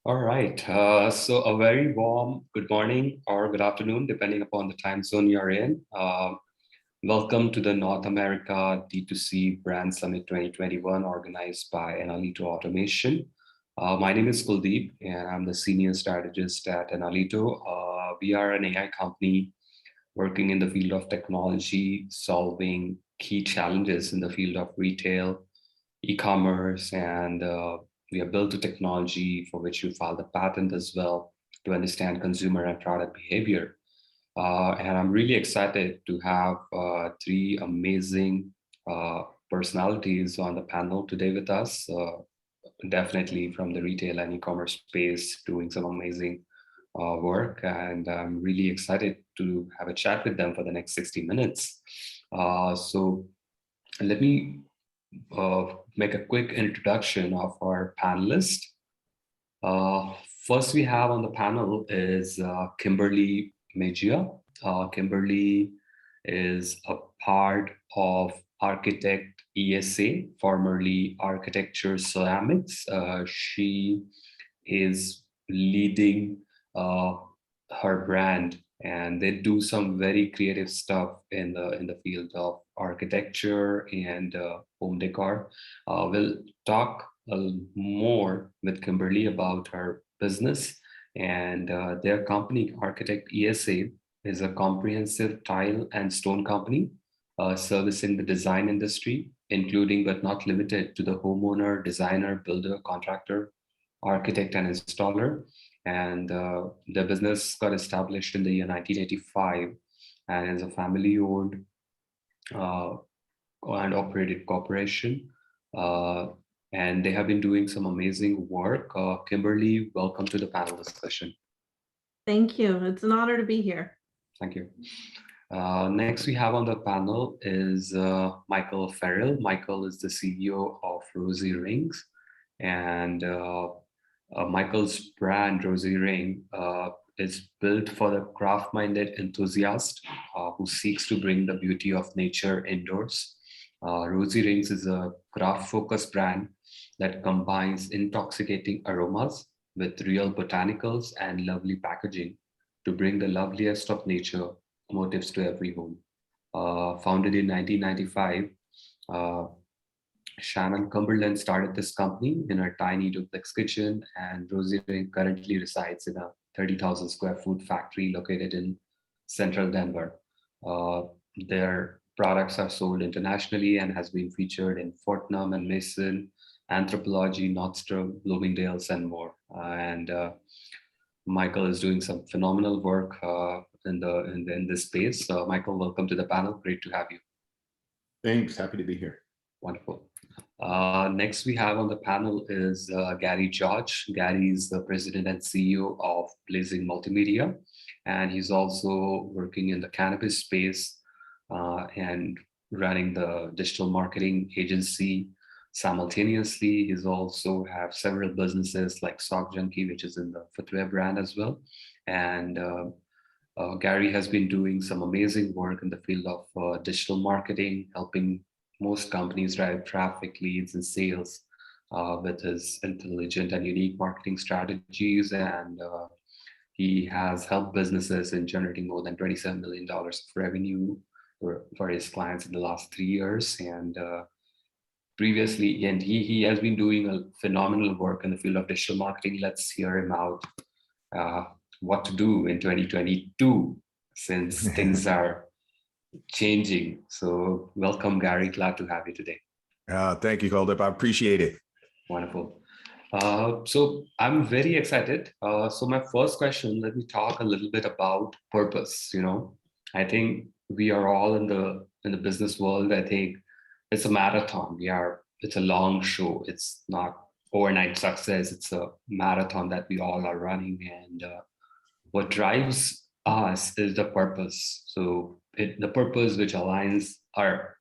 All right. So a very warm good morning or good afternoon, depending upon the time zone you're in. Welcome to the North America D2C Brand Summit 2021, organized by Enalito Automation. My name is Kuldeep, and I'm the senior strategist at Enalito. We are an AI company working in the field of technology, solving key challenges in the field of retail, e-commerce, and we have built a technology for which we filed a patent as well to understand consumer and product behavior. And I'm really excited to have three amazing personalities on the panel today with us. Definitely from the retail and e-commerce space, doing some amazing work. And I'm really excited to have a chat with them for the next 60 minutes. So let me make a quick introduction of our panelists. First we have on the panel is Kimberly Mejia. Kimberly is a part of Architect ESA, formerly Architecture Ceramics. She is leading her brand, and they do some very creative stuff in the field of architecture and home decor. We'll talk more with Kimberly about her business, and their company, Architect ESA, is a comprehensive tile and stone company servicing the design industry, including but not limited to the homeowner, designer, builder, contractor, architect, and installer. And the business got established in the year 1985 and is a family-owned and operated corporation. And they have been doing some amazing work. Kimberly, welcome to the panel discussion. Thank you. It's an honor to be here. Thank you. Next we have on the panel is Michael Ferril. Michael is the CEO of Rosy Rings, and Michael's brand Rosy Ring is built for the craft-minded enthusiast who seeks to bring the beauty of nature indoors. Rosy Rings is a craft-focused brand that combines intoxicating aromas with real botanicals and lovely packaging to bring the loveliest of nature motifs to every home. Founded in 1995, Shannon Cumberland started this company in her tiny duplex kitchen, and Rosy Ring currently resides in a 30,000 square foot factory located in central Denver. Their products are sold internationally and has been featured in Fortnum and Mason, Anthropologie, Nordstrom, Bloomingdale's, and more. And Michael is doing some phenomenal work in this space. Michael, welcome to the panel. Great to have you. Thanks. Happy to be here. Wonderful. Next we have on the panel is Gary George. Gary is the president and CEO of Blazing Multimedia, and he's also working in the cannabis space and running the digital marketing agency simultaneously. He's also have several businesses like Sock Junkie, which is in the footwear brand as well. And Gary has been doing some amazing work in the field of digital marketing, helping most companies drive traffic, leads, and sales with his intelligent and unique marketing strategies. And he has helped businesses in generating more than $27 million of revenue for his clients in the last 3 years. And previously, and he has been doing a phenomenal work in the field of digital marketing. Let's hear him out what to do in 2022 since things are changing. So welcome, Gary. Glad to have you today. Thank you, Kuldeep. I appreciate it. Wonderful. So I'm very excited. So my first question, let me talk a little bit about purpose. I think we are all in the business world. I think it's a marathon. It's a long show. It's not overnight success. It's a marathon that we all are running. And what drives us is the purpose. So the purpose which aligns our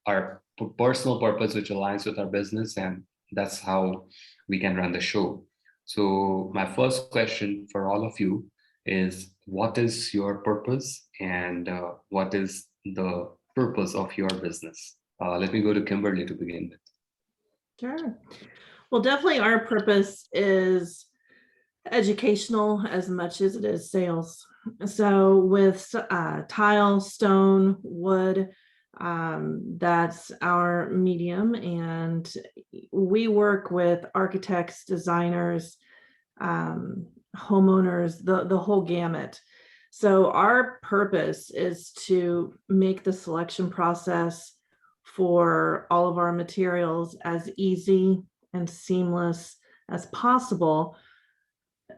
personal purpose, which aligns with our business, and that's how we can run the show. So my first question for all of you is, what is your purpose, and what is the purpose of your business? Let me go to Kimberly to begin with. Sure. Well, definitely our purpose is educational as much as it is sales. So with tile, stone, wood, that's our medium, and we work with architects, designers, homeowners, the whole gamut. So our purpose is to make the selection process for all of our materials as easy and seamless as possible.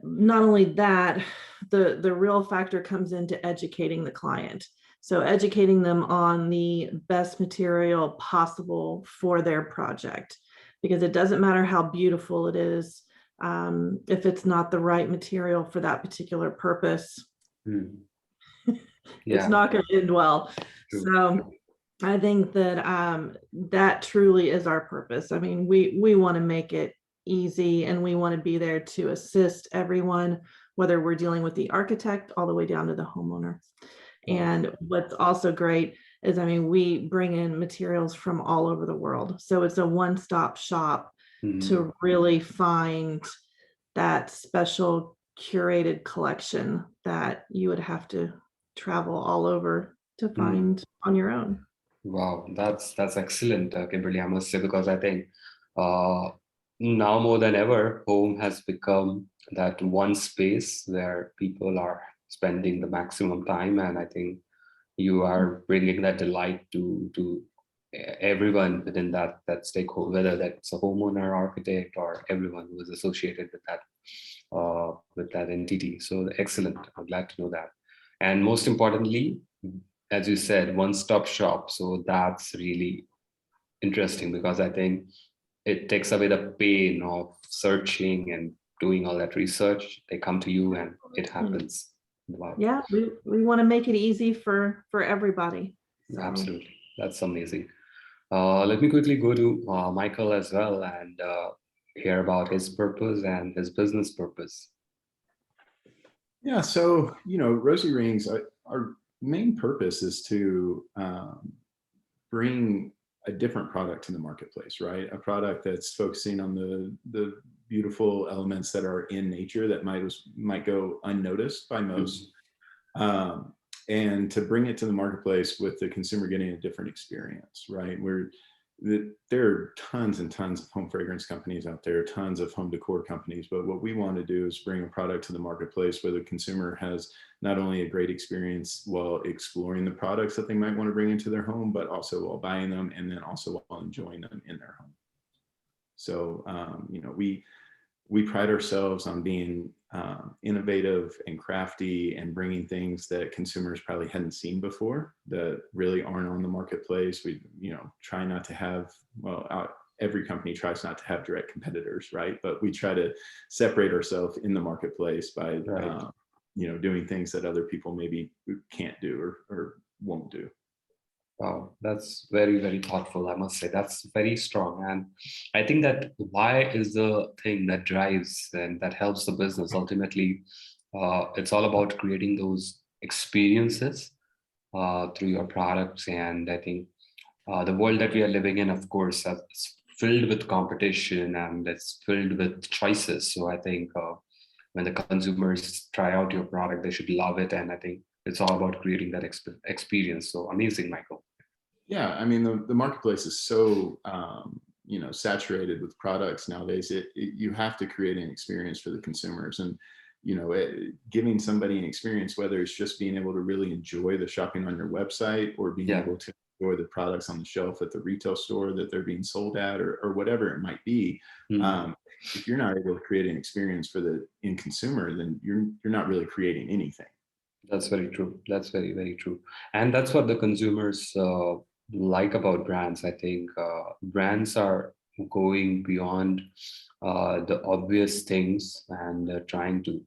Not only that, the real factor comes into educating the client. So educating them on the best material possible for their project, because it doesn't matter how beautiful it is, if it's not the right material for that particular purpose, it's Yeah, not going to end well. true. So I think that that truly is our purpose. I mean, we want to make it easy, and we want to be there to assist everyone, whether we're dealing with the architect all the way down to the homeowner. And what's also great is, I mean, we bring in materials from all over the world. So it's a one-stop shop to really find that special curated collection that you would have to travel all over to find on your own. Wow, that's excellent, Kimberly, I must say, because I think now more than ever, home has become that one space where people are spending the maximum time, and I think you are bringing that delight to everyone within that stakeholder, whether that's a homeowner, architect, or everyone who is associated with that entity. So excellent. I'm glad to know that. And most importantly, as you said, one-stop shop. So that's really interesting, because I think it takes away the pain of searching and doing all that research. They come to you and it happens. Wow. Yeah, we want to make it easy for everybody. So. Absolutely. That's amazing. Let me quickly go to Michael as well and hear about his purpose and his business purpose. Yeah, so, Rosy Rings, our main purpose is to bring a different product to the marketplace, right? A product that's focusing on the beautiful elements that are in nature that might go unnoticed by most, and to bring it to the marketplace with the consumer getting a different experience, right? There are tons and tons of home fragrance companies out there, tons of home decor companies, but what we want to do is bring a product to the marketplace where the consumer has not only a great experience while exploring the products that they might want to bring into their home, but also while buying them, and then also while enjoying them in their home. So, we pride ourselves on being innovative and crafty and bringing things that consumers probably hadn't seen before that really aren't on the marketplace. We, try not to have, every company tries not to have direct competitors, right? But we try to separate ourselves in the marketplace by, doing things that other people maybe can't do or won't do. Wow, that's very, very thoughtful, I must say. That's very strong. And I think that why is the thing that drives and that helps the business. Ultimately, it's all about creating those experiences through your products. And I think the world that we are living in, of course, is filled with competition and it's filled with choices. So I think when the consumers try out your product, they should love it. And I think it's all about creating that experience. So amazing, Michael. Yeah, I mean, the marketplace is so, saturated with products nowadays. You have to create an experience for the consumers, and, giving somebody an experience, whether it's just being able to really enjoy the shopping on your website or being able to enjoy the products on the shelf at the retail store that they're being sold at, or whatever it might be. If you're not able to create an experience for the end consumer, then you're not really creating anything. That's very true. That's very, very true. And that's what the consumers like about brands. I think brands are going beyond the obvious things and trying to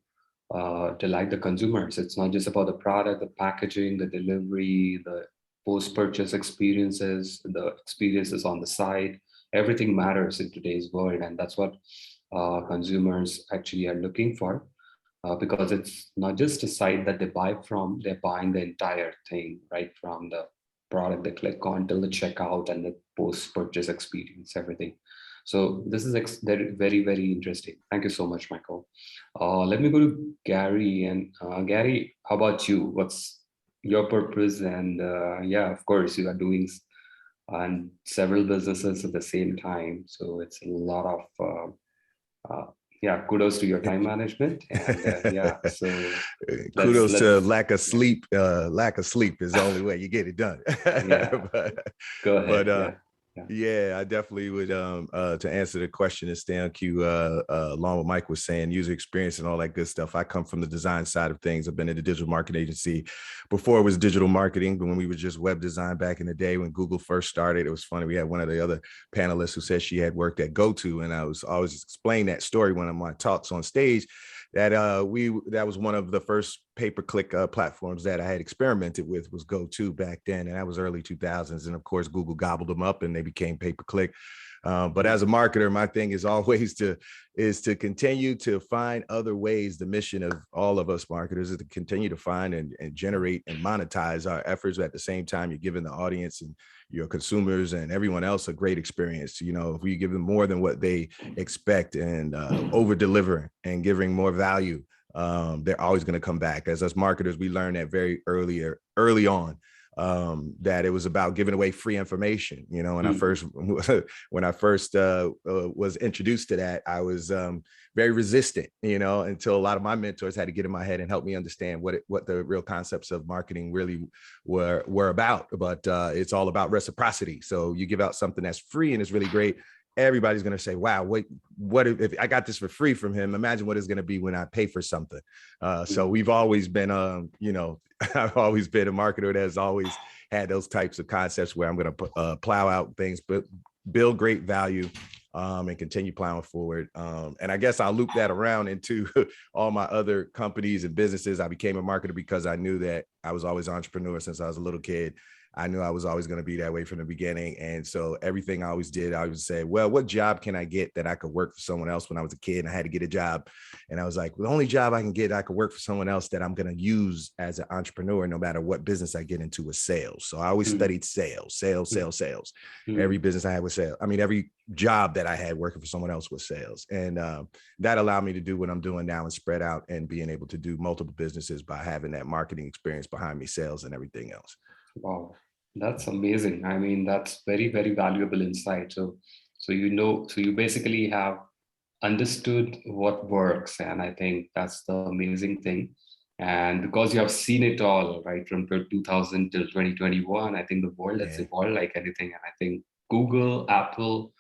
delight the consumers. It's not just about the product, the packaging, the delivery, the post-purchase experiences, the experiences on the site. Everything matters in today's world. And that's what consumers actually are looking for. Because it's not just a site that they buy from, they're buying the entire thing, right? From the product they click on till the checkout and the post-purchase experience, everything. So this is very, very, very interesting. Thank you so much, Michael. Let me go to Gary. And Gary, how about you? What's your purpose? And yeah, of course, you are doing and several businesses at the same time. So it's a lot of yeah, kudos to your time management. And yeah, so kudos to let's lack of sleep. Lack of sleep is the only way you get it done. yeah, go ahead. But yeah, I definitely would to answer the question and stay on cue, along with Mike was saying, user experience and all that good stuff. I come from the design side of things. I've been in the digital marketing agency before it was digital marketing, but when we were just web design back in the day when Google first started. It was funny. We had one of the other panelists who said she had worked at GoTo, and I was always explaining that story one of my talks on stage, that that was one of the first pay-per-click platforms that I had experimented with, was GoTo back then, and that was early 2000s. And of course, Google gobbled them up and they became pay-per-click. But as a marketer, my thing is always to continue to find other ways. The mission of all of us marketers is to continue to find and generate and monetize our efforts. At the same time, you're giving the audience and your consumers and everyone else a great experience. You know, if we give them more than what they expect and over delivering and giving more value, they're always going to come back. As us marketers, we learned that very early on, that it was about giving away free information. You know, when I first was introduced to that, I was very resistant, you know, until a lot of my mentors had to get in my head and help me understand what the real concepts of marketing really were about. But it's all about reciprocity. So you give out something that's free and it's really great. Everybody's going to say, wow, what if I got this for free from him? Imagine what it's going to be when I pay for something. So we've always been, you know, I've always been a marketer that has always had those types of concepts where I'm going to plow out things, but build great value and continue plowing forward. And I guess I'll loop that around into all my other companies and businesses. I became a marketer because I knew that I was always an entrepreneur since I was a little kid. I knew I was always going to be that way from the beginning. And so everything I always did, I would say, well, what job can I get that I could work for someone else? When I was a kid and I had to get a job. And I was like, well, the only job I can get, I could work for someone else that I'm going to use as an entrepreneur, no matter what business I get into, is sales. So I always studied sales. Every business I had was sales. I mean, every job that I had working for someone else was sales. And that allowed me to do what I'm doing now and spread out and being able to do multiple businesses by having that marketing experience behind me, sales and everything else. Wow, that's amazing. I mean, that's very, very valuable insight. So you basically have understood what works. And I think that's the amazing thing. And because you have seen it all, right, from 2000 till 2021, I think the world has evolved like anything. And I think Google, Apple,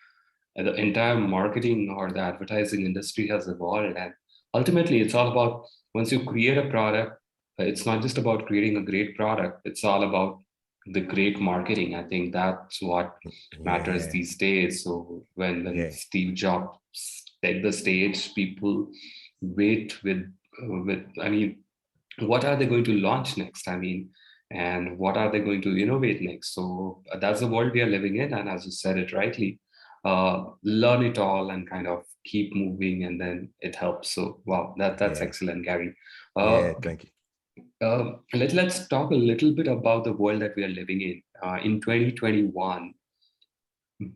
the entire marketing or the advertising industry has evolved. And ultimately, it's all about, once you create a product, it's not just about creating a great product. It's all about the great marketing. I think that's what matters these days. So when Steve Jobs take the stage, people wait with I mean, what are they going to launch next? I mean, and what are they going to innovate next? So that's the world we are living in. And as you said it rightly, learn it all and kind of keep moving, and then it helps. So wow, that's excellent, Gary. Thank you. Let's talk a little bit about the world that we are living in. In 2021,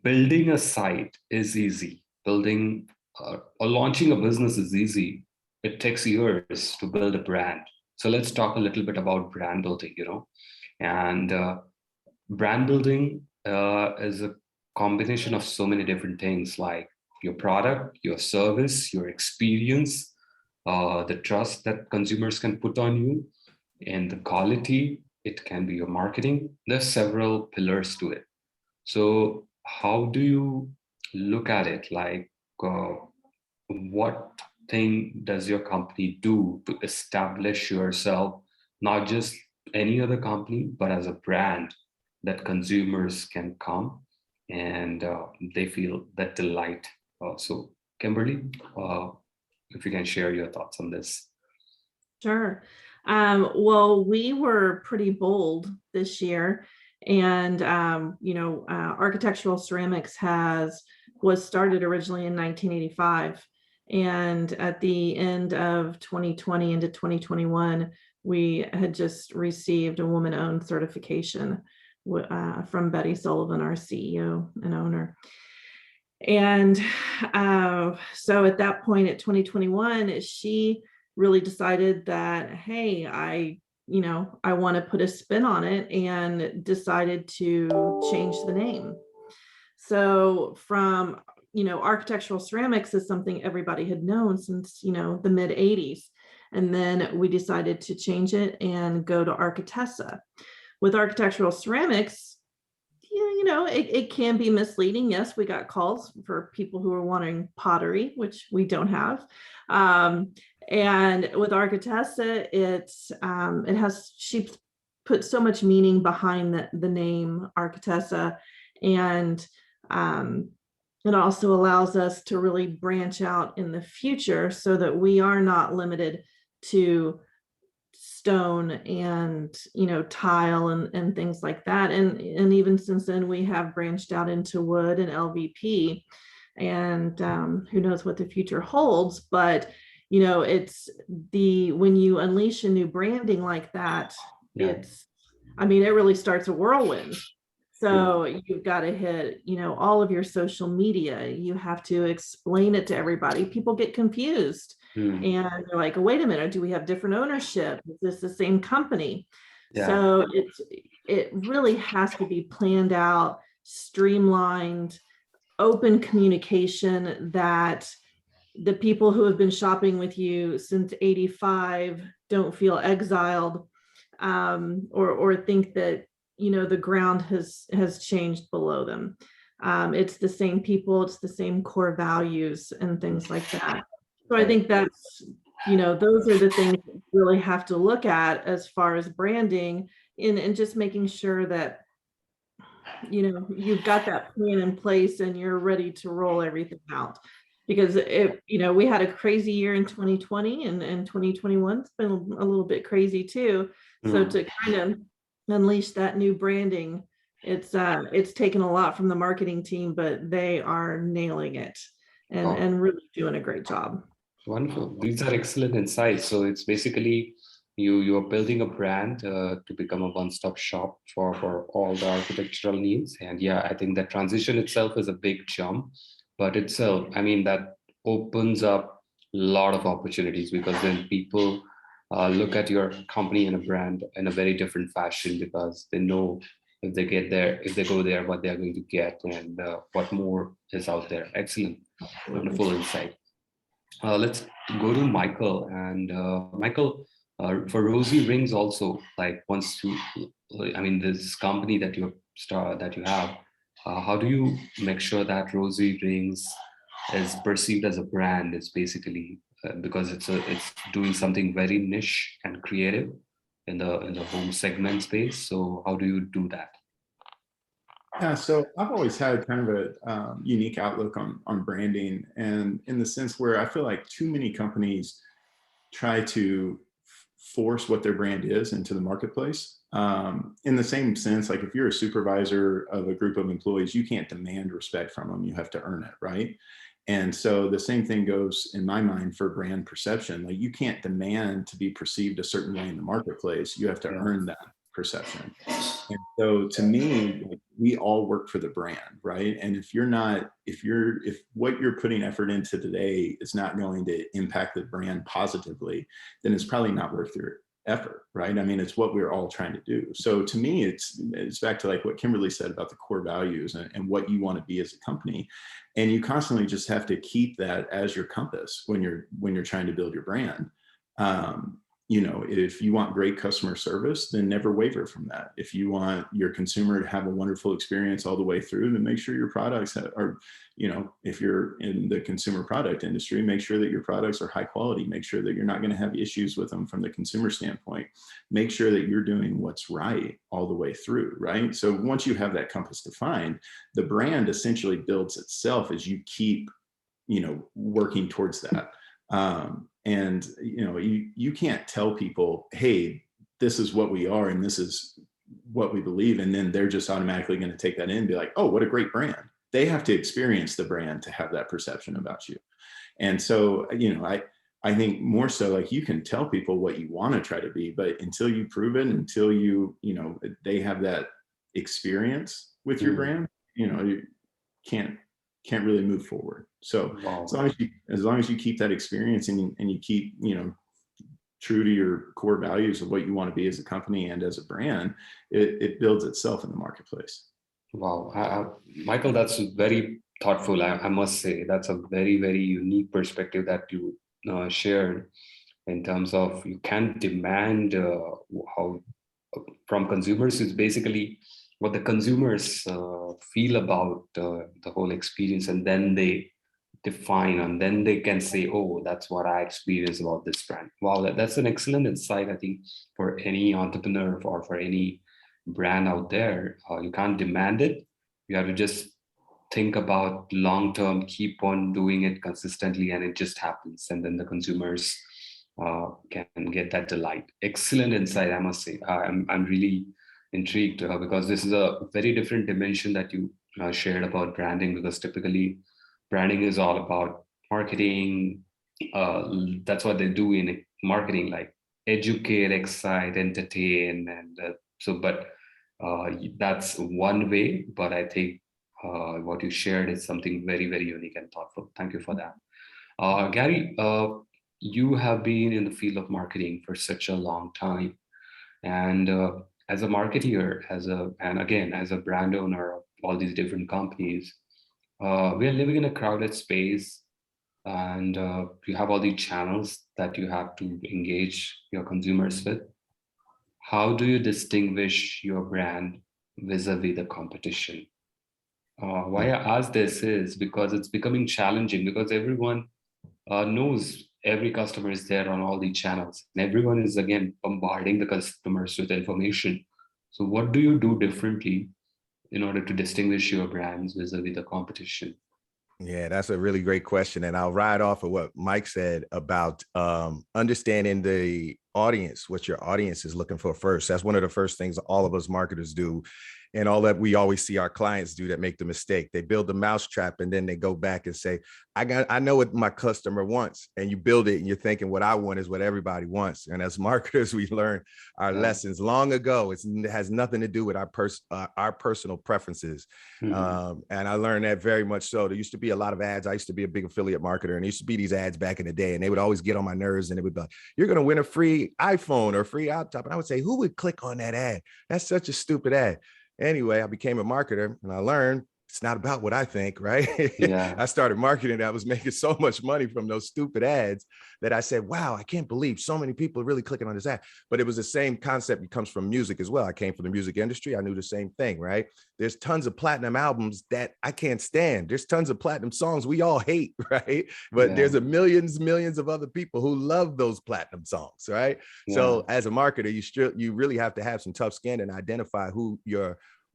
building a site is easy. Building or launching a business is easy. It takes years to build a brand. So let's talk a little bit about brand building, and brand building is a combination of so many different things, like your product, your service, your experience, the trust that consumers can put on you, and the quality. It can be your marketing. There's several pillars to it. So how do you look at it? Like, what thing does your company do to establish yourself, not just any other company, but as a brand that consumers can come and they feel that delight? So Kimberly, if you can share your thoughts on this. Sure. Well, we were pretty bold this year, and architectural ceramics was started originally in 1985, and at the end of 2020 into 2021, we had just received a woman-owned certification from Betty Sullivan, our CEO and owner. And so at that point, at 2021, she really decided that, hey, I want to put a spin on it, and decided to change the name. So from, architectural ceramics is something everybody had known since, the mid 80s. And then we decided to change it and go to Architecture. With architectural ceramics, it can be misleading. Yes, we got calls for people who are wanting pottery, which we don't have. And with Architecture, she put so much meaning behind the name Architecture, and it also allows us to really branch out in the future so that we are not limited to stone and tile and things like that, and even since then we have branched out into wood and LVP, and who knows what the future holds. But it's when you unleash a new branding like that, it really starts a whirlwind. So you've got to hit all of your social media. You have to explain it to everybody. People get confused. And they're like, wait a minute, do we have different ownership? Is this the same company? So it really has to be planned out, streamlined, open communication, that the people who have been shopping with you since 85 don't feel exiled, or think that the ground has changed below them. It's the same people, it's the same core values and things like that. So I think that's, those are the things that you really have to look at as far as branding, and just making sure that, you've got that plan in place and you're ready to roll everything out. Because we had a crazy year in 2020, and 2021's been a little bit crazy too. So to kind of unleash that new branding, it's taken a lot from the marketing team, but they are nailing it and really doing a great job. Wonderful. These are excellent insights. So it's basically you are building a brand to become a one-stop shop for all the architectural needs. And I think that transition itself is a big jump, but itself, that opens up a lot of opportunities, because then people look at your company and a brand in a very different fashion, because they know if they go there, what they're going to get, and what more is out there. Excellent. Wonderful insight. Let's go to Michael. And Michael, for Rosy Rings also, this company that you have, how do you make sure that Rosy Rings is perceived as a brand? It's basically because it's doing something very niche and creative in the home segment space. So how do you do that? Yeah, so I've always had kind of a unique outlook on branding, and in the sense where I feel like too many companies try to force what their brand is into the marketplace. In the same sense, like if you're a supervisor of a group of employees, you can't demand respect from them. You have to earn it, right? And so the same thing goes in my mind for brand perception. Like you can't demand to be perceived a certain way in the marketplace. You have to earn that perception. And so to me, like, we all work for the brand, right? And if what you're putting effort into today is not going to impact the brand positively, then it's probably not worth your effort, right? It's what we're all trying to do. So to me, it's back to like what Kimberly said about the core values and what you want to be as a company. And you constantly just have to keep that as your compass when you're trying to build your brand. If you want great customer service, then never waver from that. If you want your consumer to have a wonderful experience all the way through, then make sure your products are, if you're in the consumer product industry, make sure that your products are high quality. Make sure that you're not going to have issues with them from the consumer standpoint. Make sure that you're doing what's right all the way through, right? So once you have that compass defined, the brand essentially builds itself as you keep, working towards that. And you can't tell people, hey, this is what we are and this is what we believe, and then they're just automatically going to take that in and be like, oh, what a great brand. They have to experience the brand to have that perception about you. And so I think more so, like, you can tell people what you want to try to be, but until you prove it, until they have that experience with your brand, you can't can't really move forward. So Wow. as long as you keep that experience and you keep, true to your core values of what you want to be as a company and as a brand, it builds itself in the marketplace. Wow. Michael, that's very thoughtful. I must say that's a very, very unique perspective that you shared in terms of you can't demand how from consumers. Is basically what the consumers feel about the whole experience, and then they define, and then they can say, oh, that's what I experienced about this brand. Wow, that's an excellent insight, I think, for any entrepreneur or for any brand out there. You can't demand it. You have to just think about long term, keep on doing it consistently, and it just happens, and then the consumers can get that delight. Excellent insight, I must say. I'm really intrigued because this is a very different dimension that you shared about branding, because typically branding is all about marketing. That's what they do in marketing, like educate, excite, entertain, and but that's one way. But I think what you shared is something very, very unique and thoughtful. Thank you for that. Gary, you have been in the field of marketing for such a long time, and as a marketeer, and again as a brand owner of all these different companies, we are living in a crowded space, and you have all these channels that you have to engage your consumers with. How do you distinguish your brand vis-a-vis the competition? Why I ask this is because it's becoming challenging, because everyone knows every customer is there on all these channels, and everyone is again bombarding the customers with information. So what do you do differently in order to distinguish your brands vis-a-vis the competition? Yeah, that's a really great question. And I'll ride off of what Mike said about understanding the audience, what your audience is looking for first. That's one of the first things all of us marketers do. And all that we always see our clients do that make the mistake. They build the mousetrap and then they go back and say, I know what my customer wants. And you build it and you're thinking what I want is what everybody wants. And as marketers, we learned our lessons long ago. It has nothing to do with our personal preferences. And I learned that very much so. There used to be a lot of ads. I used to be a big affiliate marketer, and there used to be these ads back in the day, and they would always get on my nerves, and it would be like, you're going to win a free iPhone or a free laptop. And I would say, who would click on that ad? That's such a stupid ad. Anyway, I became a marketer, and I learned it's not about what I think, right? Yeah. I started marketing. I was making so much money from those stupid ads that I said, wow, I can't believe so many people are really clicking on this ad. But it was the same concept that comes from music as well. I came from the music industry. I knew the same thing, right? There's tons of platinum albums that I can't stand. There's tons of platinum songs we all hate, right? But there's millions of other people who love those platinum songs, right? So as a marketer, you really have to have some tough skin and identify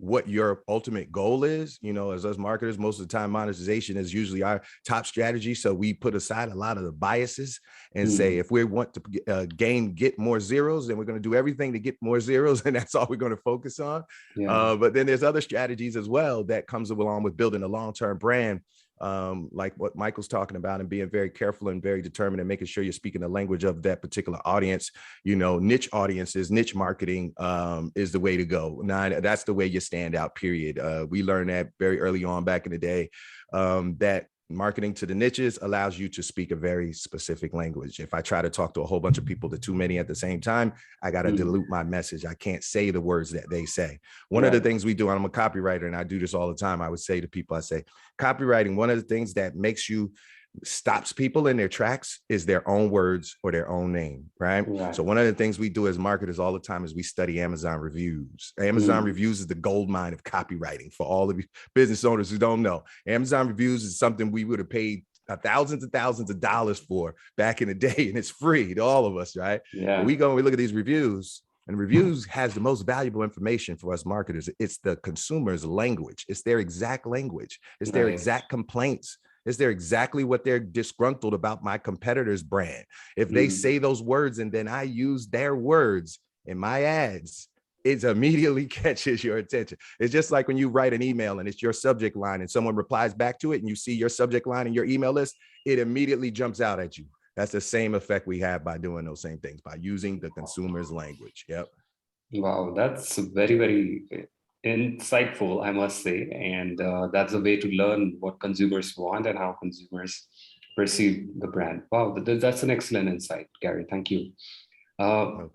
what your ultimate goal is. As us marketers, most of the time monetization is usually our top strategy. So we put aside a lot of the biases and say, if we want to get more zeros, then we're going to do everything to get more zeros. And that's all we're going to focus on. But then there's other strategies as well that comes along with building a long-term brand. Like what Michael's talking about, and being very careful and very determined and making sure you're speaking the language of that particular audience. Niche audiences, niche marketing is the way to go. Now, that's the way you stand out, period. We learned that very early on back in the day, that marketing to the niches allows you to speak a very specific language. If I try to talk to a whole bunch of people, too many at the same time, I got to dilute my message. I can't say the words that they say. One of the things we do, I'm a copywriter, and I do this all the time. I would say to people, I say, copywriting, one of the things that stops people in their tracks is their own words or their own name, right? So one of the things we do as marketers all the time is we study Amazon reviews. Amazon reviews is the gold mine of copywriting for all of you business owners who don't know. Amazon reviews is something we would have paid thousands and thousands of dollars for back in the day, and it's free to all of us, right? But we go and we look at these reviews, and reviews has the most valuable information for us marketers. It's the consumer's language. It's their exact language. It's their exact complaints. Is there exactly what they're disgruntled about my competitor's brand? If they say those words and then I use their words in my ads, it immediately catches your attention. It's just like when you write an email and it's your subject line and someone replies back to it and you see your subject line in your email list, it immediately jumps out at you. That's the same effect we have by doing those same things, by using the consumer's language. Yep. Wow, that's very, very insightful, I must say. And that's a way to learn what consumers want and how consumers perceive the brand. Wow, that's an excellent insight, Gary. Thank you. I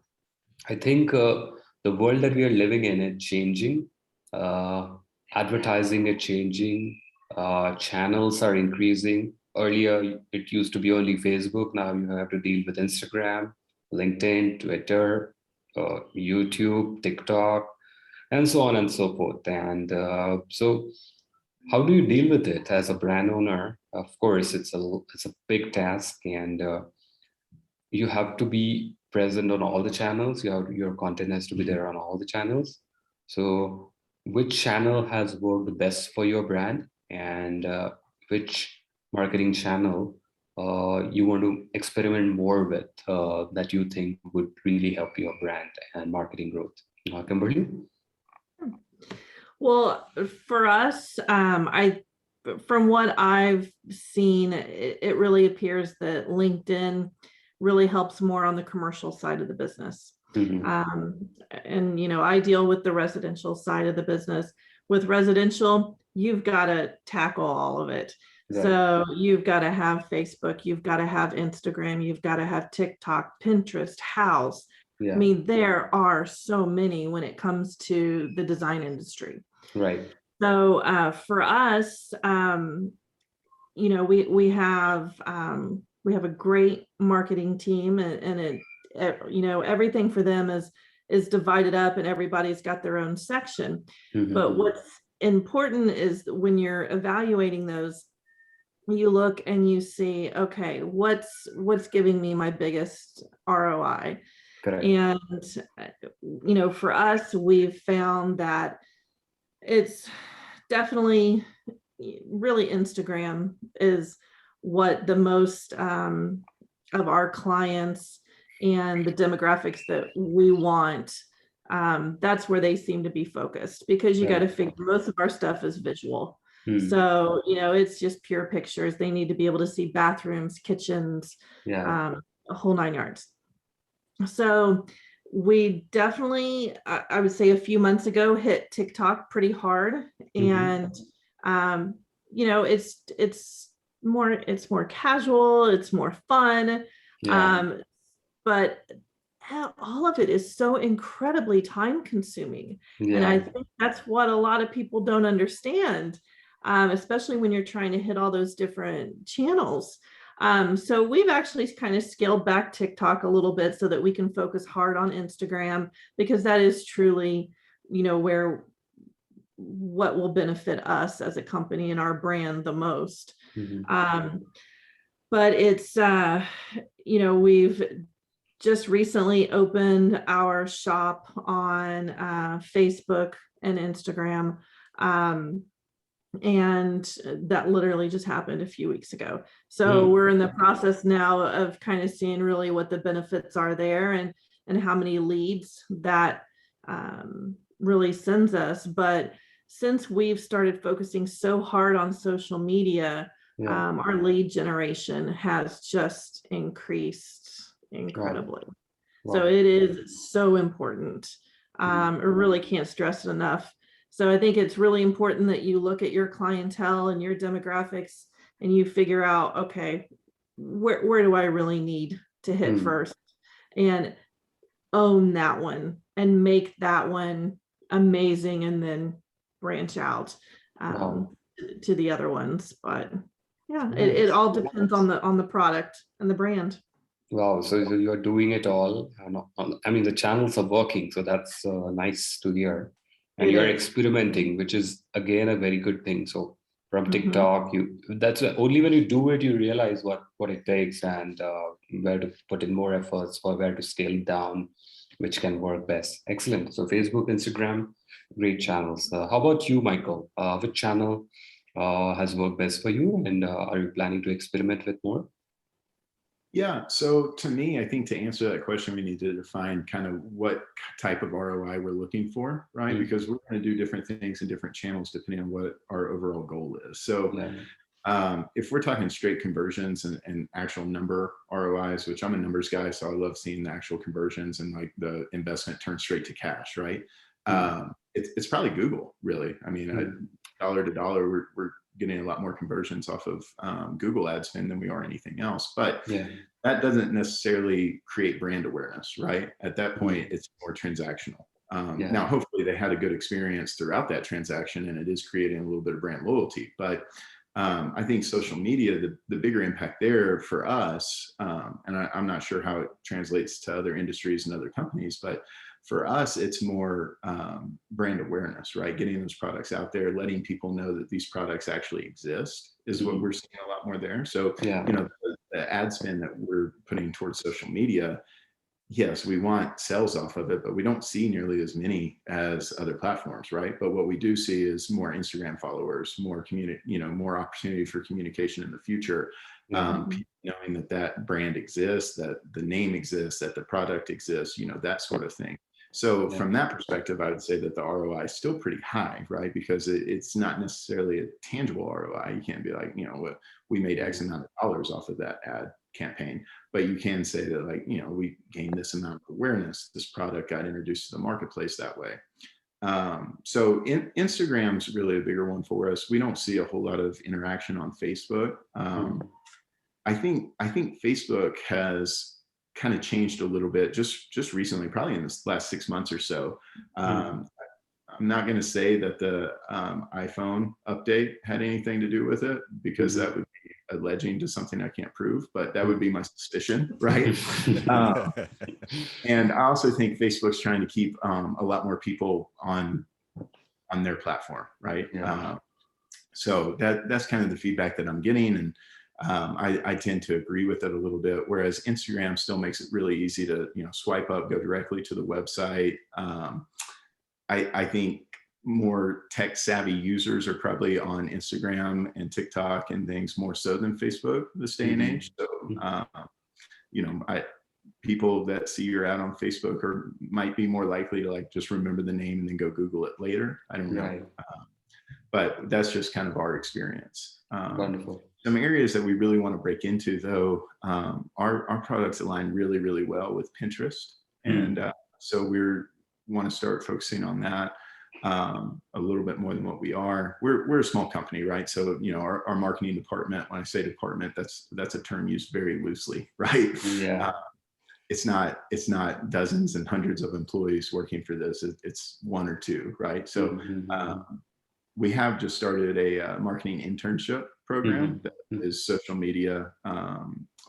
think the world that we are living in is changing. Advertising is changing. Channels are increasing. Earlier, it used to be only Facebook. Now you have to deal with Instagram, LinkedIn, Twitter, YouTube, TikTok, and so on and so forth. And so, how do you deal with it as a brand owner? Of course, it's a big task, and you have to be present on all the channels. Your content has to be there on all the channels. So which channel has worked best for your brand, and which marketing channel you want to experiment more with, that you think would really help your brand and marketing growth? Kimberly? Well, for us, from what I've seen, it really appears that LinkedIn really helps more on the commercial side of the business. And, I deal with the residential side of the business. With residential, you've got to tackle all of it. Right. So you've got to have Facebook, you've got to have Instagram, you've got to have TikTok, Pinterest, House. Yeah. I mean, there are so many when it comes to the design industry. Right. So for us, we have a great marketing team, and everything for them is divided up, and everybody's got their own section. But what's important is when you're evaluating those, you look and you see, okay, what's giving me my biggest ROI? Correct. And for us, we've found that it's definitely really Instagram is what the most of our clients and the demographics that we want, that's where they seem to be focused, because you got to figure most of our stuff is visual. So, it's just pure pictures. They need to be able to see bathrooms, kitchens, a whole 9 yards. So we definitely, I would say a few months ago, hit TikTok pretty hard. And, it's more casual, it's more fun. But all of it is so incredibly time consuming. And I think that's what a lot of people don't understand, especially when you're trying to hit all those different channels. So we've actually kind of scaled back TikTok a little bit so that we can focus hard on Instagram, because that is truly, what will benefit us as a company and our brand the most. But it's, we've just recently opened our shop on Facebook and Instagram. And that literally just happened a few weeks ago. So we're in the process now of kind of seeing really what the benefits are there, and how many leads that really sends us. But since we've started focusing so hard on social media, our lead generation has just increased incredibly. Wow. So it is so important. I really can't stress it enough. So I think it's really important that you look at your clientele and your demographics, and you figure out, okay, where do I really need to hit first, and own that one and make that one amazing, and then branch out to the other ones. But it all depends on the product and the brand. Wow, so you're doing it all. I mean, the channels are working, so that's nice to hear. And you're experimenting, which is again a very good thing. So from TikTok, that's only when you do it, you realize what it takes, and where to put in more efforts, or where to scale down, which can work best. Excellent. So Facebook, Instagram, great channels. How about you, Michael? Which channel has worked best for you, and are you planning to experiment with more? Yeah, so to me, I think to answer that question, we need to define kind of what type of ROI we're looking for, right? Because we're going to do different things in different channels depending on what our overall goal is. So if we're talking straight conversions and actual number ROIs, which I'm a numbers guy, so I love seeing the actual conversions and like the investment turn straight to cash, right? it's probably Google, really. I mean, dollar to dollar, we're getting a lot more conversions off of Google ad spend than we are anything else. But that doesn't necessarily create brand awareness, right? At that point, it's more transactional. Now, hopefully they had a good experience throughout that transaction, and it is creating a little bit of brand loyalty. But I think social media, the bigger impact there for us, and I'm not sure how it translates to other industries and other companies, but for us, it's more brand awareness, right? Getting those products out there, letting people know that these products actually exist is what we're seeing a lot more there. So, you know, the ad spend that we're putting towards social media, yes, we want sales off of it, but we don't see nearly as many as other platforms, right? But what we do see is more Instagram followers, more more opportunity for communication in the future. People knowing that that brand exists, that the name exists, that the product exists, you know, that sort of thing. So from that perspective, I would say that the ROI is still pretty high, right? Because it's not necessarily a tangible ROI. You can't be like, you know, we made X amount of dollars off of that ad campaign, but you can say that, like, you know, we gained this amount of awareness, this product got introduced to the marketplace that way. So Instagram's really a bigger one for us. We don't see a whole lot of interaction on Facebook. I think Facebook has kind of changed a little bit just recently, probably in the last 6 months or so. I'm not going to say that the iPhone update had anything to do with it, because that would be alleging to something I can't prove, but that would be my suspicion, right? And I also think Facebook's trying to keep a lot more people on their platform, right? So that's kind of the feedback that I'm getting, and I tend to agree with it a little bit. Whereas Instagram still makes it really easy to, you know, swipe up, go directly to the website. I think more tech savvy users are probably on Instagram and TikTok and things more so than Facebook this day and age. So, you know, people that see your ad on Facebook might be more likely to, like, just remember the name and then go Google it later. I don't know. But that's just kind of our experience. Wonderful. Some areas that we really want to break into, though, our products align really, really well with Pinterest. And so we want to start focusing on that a little bit more than what we are. We're a small company, right? So, you know, our marketing department, when I say department, that's a term used very loosely, right? It's not dozens and hundreds of employees working for this. It's one or two, right? So we have just started a marketing internship program that is social media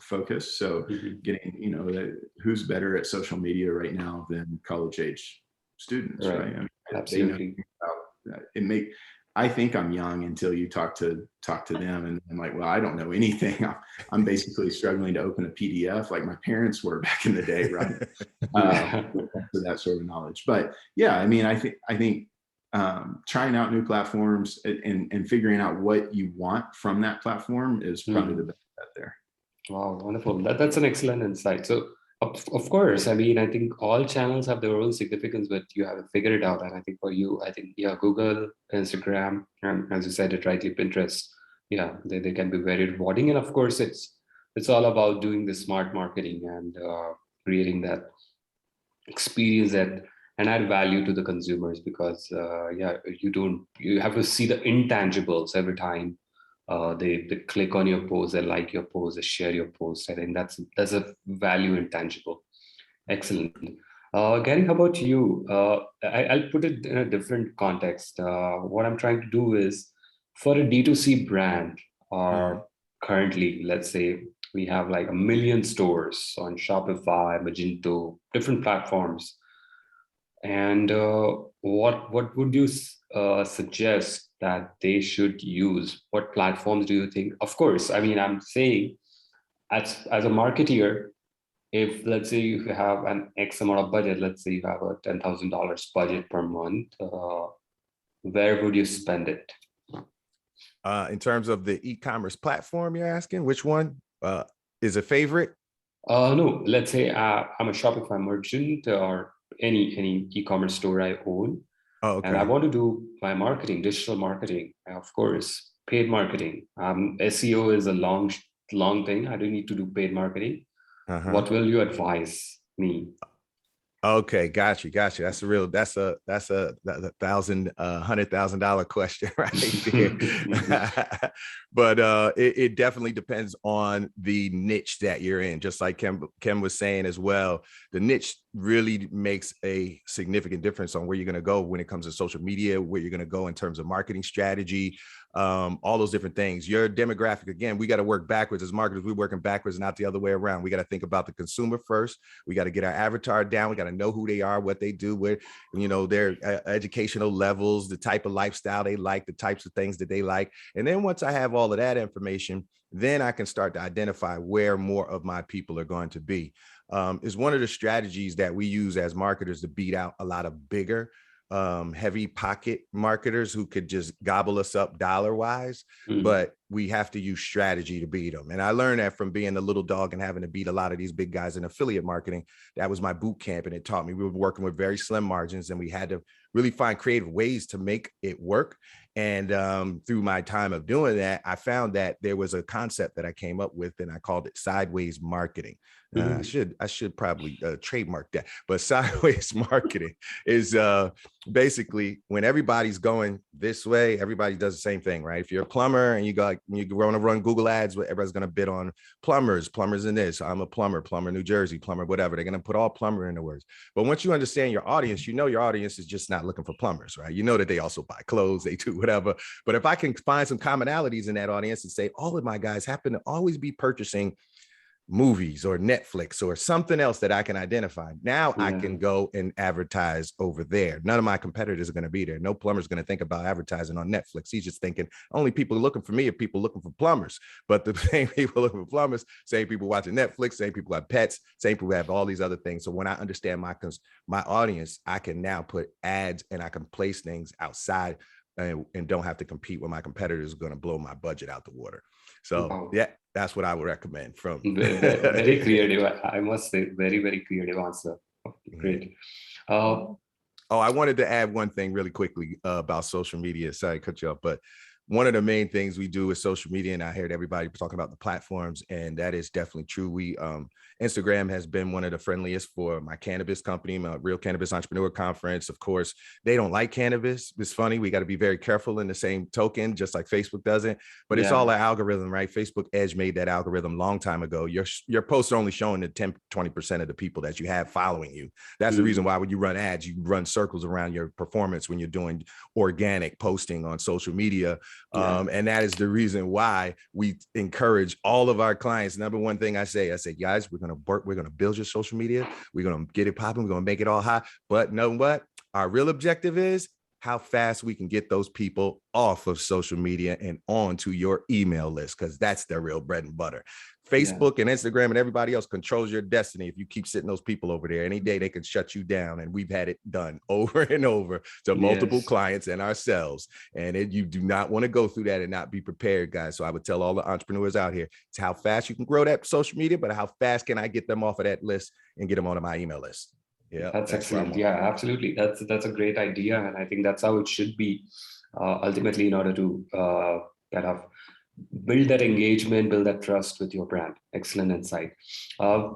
focused. So getting, you know, who's better at social media right now than college age students, right? I mean, Absolutely. I think I'm young until you talk to them, and I'm like, well, I don't know anything. I'm basically struggling to open a PDF like my parents were back in the day, right? So that sort of knowledge. But yeah, I mean, I think trying out new platforms and figuring out what you want from that platform is probably the best bet there. Wow, wonderful. That's an excellent insight. So, of course, I mean, I think all channels have their own significance, but you have to figure it out. And I think for you, I think, Google, Instagram, and as you said it rightly, Pinterest, they can be very rewarding. And of course, it's all about doing the smart marketing and creating that experience and add value to the consumers, because you have to see the intangibles every time they click on your post, they like your post, they share your post. I think that's a value intangible. Excellent. Gary, how about you? I'll put it in a different context. What I'm trying to do is, for a D2C brand, currently, let's say we have like 1 million stores on Shopify, Magento, different platforms. And what would you suggest that they should use? What platforms do you think? Of course, I mean, I'm saying as a marketeer, if let's say you have an X amount of budget, let's say you have a $10,000 budget per month, where would you spend it? In terms of the e-commerce platform, you're asking, which one is a favorite? No, let's say I'm a Shopify merchant or any e-commerce store I own. And I want to do my marketing, digital marketing, of course, paid marketing. SEO is a long thing. I don't need to do paid marketing. What will you advise me? Okay, got you. That's a real. That's a $100,000 question right there. But it definitely depends on the niche that you're in. Just like Kim was saying as well, the niche really makes a significant difference on where you're going to go when it comes to social media, where you're going to go in terms of marketing strategy, all those different things. Your demographic, again, we got to work backwards as marketers. We're working backwards, not the other way around. We got to think about the consumer first. We got to get our avatar down. We got to know who they are, what they do, where, their educational levels, the type of lifestyle they like, the types of things that they like. And then once I have all of that information, then I can start to identify where more of my people are going to be. Is one of the strategies that we use as marketers to beat out a lot of bigger, heavy pocket marketers who could just gobble us up dollar wise, but we have to use strategy to beat them. And I learned that from being a little dog and having to beat a lot of these big guys in affiliate marketing. That was my boot camp, and it taught me we were working with very slim margins, and we had to really find creative ways to make it work. And through my time of doing that, I found that there was a concept that I came up with, and I called it sideways marketing. I should probably trademark that. But sideways marketing is basically when everybody's going this way, everybody does the same thing, right? If you're a plumber and you want to run Google ads, everybody's going to bid on plumbers in this. I'm a plumber, New Jersey, plumber, whatever. They're going to put all plumber in the words. But once you understand your audience, your audience is just not looking for plumbers, right? You know that they also buy clothes, they do whatever. But if I can find some commonalities in that audience and say, all of my guys happen to always be purchasing movies or Netflix or something else that I can identify. Now I can go and advertise over there. None of my competitors are going to be there. No plumber's going to think about advertising on Netflix. He's just thinking only people looking for me are people looking for plumbers. But the same people looking for plumbers, same people watching Netflix, same people have pets, same people have all these other things. So when I understand my audience, I can now put ads and I can place things outside and don't have to compete with my competitors who are going to blow my budget out the water. So yeah, that's what I would recommend from. Very creative. I must say, very, very creative answer. Great. I wanted to add one thing really quickly about social media. Sorry to cut you off, but one of the main things we do is social media, and I heard everybody talking about the platforms, and that is definitely true. We Instagram has been one of the friendliest for my cannabis company, my Real Cannabis Entrepreneur Conference. Of course, they don't like cannabis. It's funny. We got to be very careful in the same token, just like Facebook doesn't. But it's all an algorithm, right? Facebook Edge made that algorithm long time ago. Your posts are only showing the 10, 20% of the people that you have following you. That's the reason why when you run ads, you run circles around your performance when you're doing organic posting on social media. And that is the reason why we encourage all of our clients. Number one thing I say, guys, we're going to build your social media. We're going to get it popping. We're going to make it all hot. But know what? Our real objective is how fast we can get those people off of social media and onto your email list, because that's their real bread and butter. Facebook and Instagram and everybody else controls your destiny. If you keep sitting those people over there, any day they can shut you down. And we've had it done over and over to multiple clients and ourselves. And you do not want to go through that and not be prepared, guys. So I would tell all the entrepreneurs out here, it's how fast you can grow that social media, but how fast can I get them off of that list and get them onto my email list? Yeah, that's excellent. Yeah, absolutely. That's a great idea. And I think that's how it should be ultimately, in order to kind of build that engagement, build that trust with your brand. Excellent insight. Guys,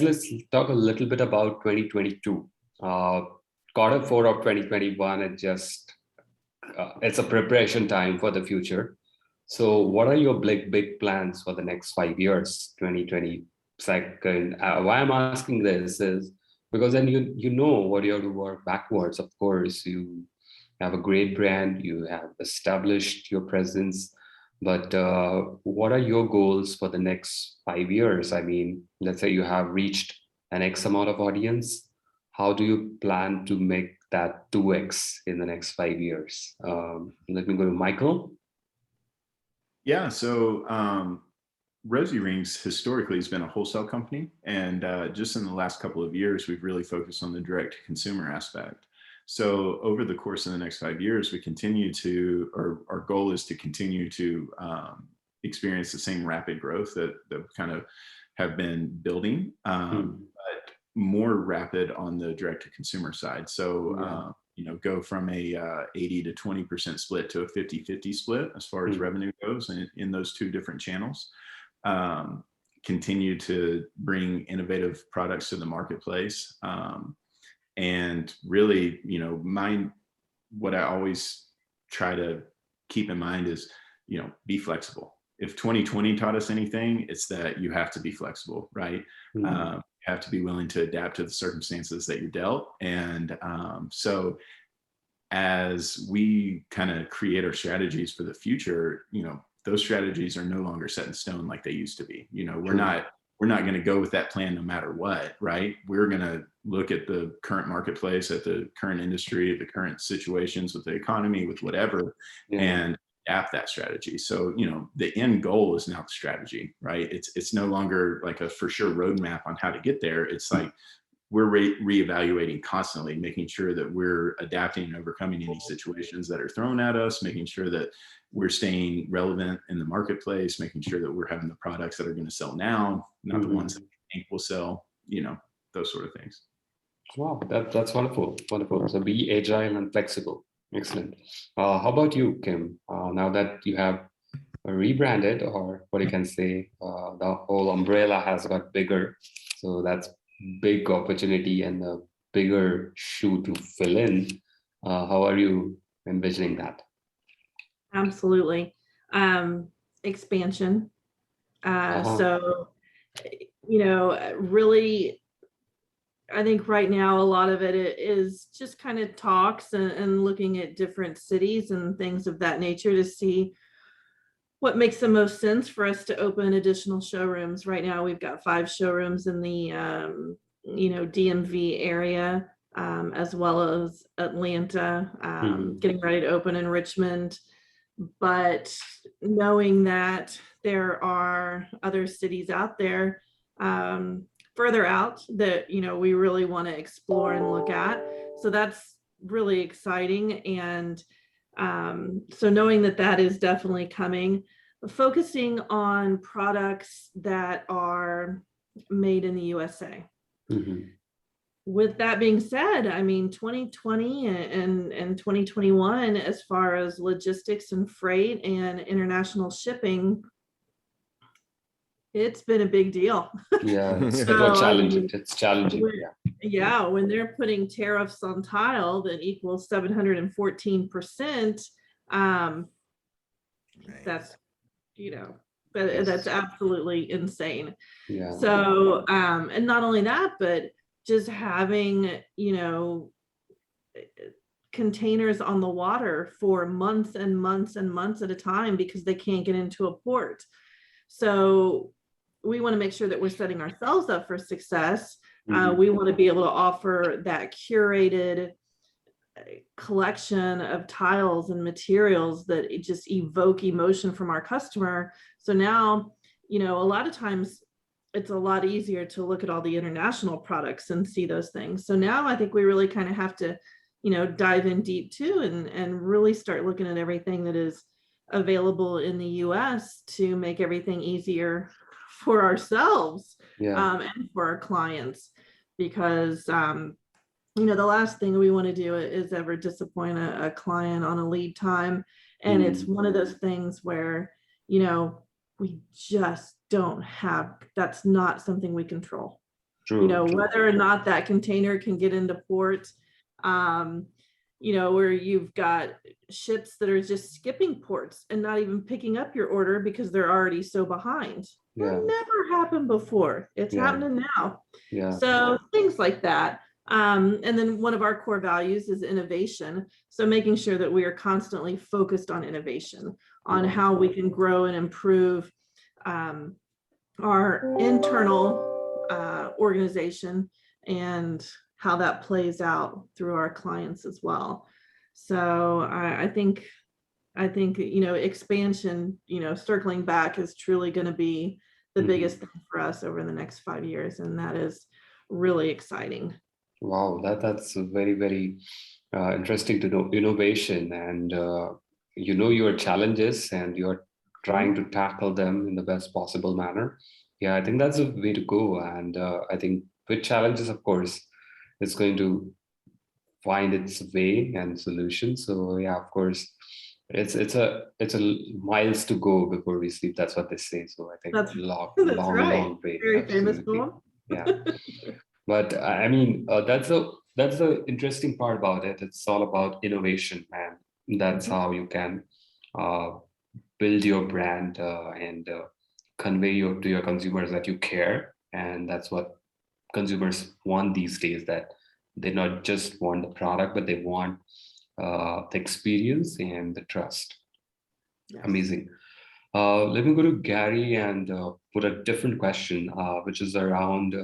let's talk a little bit about 2022. Quarter 4 of 2021, it's a preparation time for the future. So what are your big plans for the next 5 years, 2022? Why I'm asking this is because then you know what you have to work backwards. Of course, you have a great brand, you have established your presence, but what are your goals for the next 5 years? I mean, let's say you have reached an X amount of audience. How do you plan to make that 2X in the next 5 years? Let me go to Michael. Yeah, so Rosie Rings historically has been a wholesale company, and just in the last couple of years, we've really focused on the direct-to-consumer aspect. So over the course of the next 5 years, our goal is to continue to experience the same rapid growth that kind of have been building, but more rapid on the direct-to-consumer side. So go from a 80 to 20% split to a 50-50 split as far as revenue goes in those two different channels. continue to bring innovative products to the marketplace. And really, what I always try to keep in mind is, be flexible. If 2020 taught us anything, it's that you have to be flexible, right? You have to be willing to adapt to the circumstances that you're dealt. And so as we kind of create our strategies for the future, those strategies are no longer set in stone like they used to be. We're not going to go with that plan no matter what, right? We're going to look at the current marketplace, at the current industry, the current situations with the economy, with whatever, and adapt that strategy. So, the end goal is now the strategy, right? It's no longer like a for sure roadmap on how to get there. It's like we're reevaluating constantly, making sure that we're adapting and overcoming any situations that are thrown at us, making sure that we're staying relevant in the marketplace, making sure that we're having the products that are going to sell now, not the ones that we think will sell, those sort of things. Wow, that's wonderful. Wonderful. So be agile and flexible. Excellent. How about you, Kim? Now that you have rebranded, or what you can say, the whole umbrella has got bigger. So that's big opportunity and a bigger shoe to fill in. How are you envisioning that? Absolutely. Expansion. So, really, I think right now a lot of it is just kind of talks and looking at different cities and things of that nature to see what makes the most sense for us to open additional showrooms. Right now, we've got 5 showrooms in the DMV area, as well as Atlanta, getting ready to open in Richmond. But knowing that there are other cities out there further out that we really want to explore and look at, so that's really exciting. And so knowing that is definitely coming, focusing on products that are made in the USA. With that being said, 2020 and 2021, as far as logistics and freight and international shipping, it's been a big deal. Yeah, it's challenging. It's challenging. When they're putting tariffs on tile that equals 714%, that's that's absolutely insane. So and not only that, but just having containers on the water for months and months and months at a time because they can't get into a port. So we want to make sure that we're setting ourselves up for success. We want to be able to offer that curated collection of tiles and materials that just evoke emotion from our customer. So now, a lot of times it's a lot easier to look at all the international products and see those things. So now I think we really kind of have to, dive in deep too, and really start looking at everything that is available in the US to make everything easier for ourselves and for our clients, because the last thing we want to do is ever disappoint a client on a lead time. And it's one of those things where we just don't have, that's not something we control. Whether or not that container can get into port, where you've got ships that are just skipping ports and not even picking up your order because they're already so behind. That never happened before. It's happening now. So things like that. And then one of our core values is innovation. So making sure that we are constantly focused on innovation, on how we can grow and improve our internal organization and how that plays out through our clients as well. So I think expansion, circling back, is truly going to be the biggest thing for us over the next 5 years, and that is really exciting. Wow, that's very, very interesting to know. Innovation and your challenges, and you're trying to tackle them in the best possible manner. I think that's a way to go. And I think with challenges, of course, it's going to find its way and solution. So of course, It's a miles to go before we sleep. That's what they say. So I think That's long, that's right. long way. Very famous Absolutely. poem. Yeah. But I mean, that's the interesting part about it. It's all about innovation, and that's how you can uh, build your brand and convey to your consumers that you care, and that's what consumers want these days. That they not just want the product, but they want the experience and the trust. Yes. Amazing. Let me go to Gary and put a different question, which is around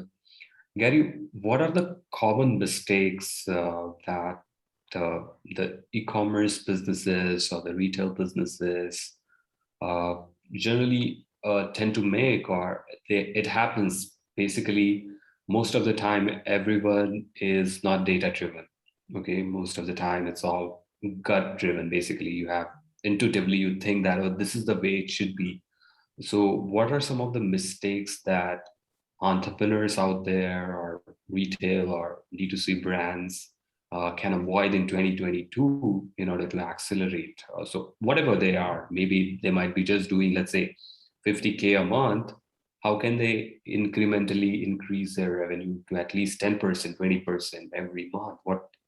Gary. What are the common mistakes that the e-commerce businesses or the retail businesses uh, generally tend to make, or it happens basically most of the time? Everyone is not data driven. Okay, most of the time it's all gut driven. Basically, you have intuitively you think that, oh, this is the way it should be. So, what are some of the mistakes that entrepreneurs out there, or retail or D2C brands can avoid in 2022 in order to accelerate? So, whatever they are, maybe they might be just doing, let's say, 50K a month. How can they incrementally increase their revenue to at least 10%, 20% every month?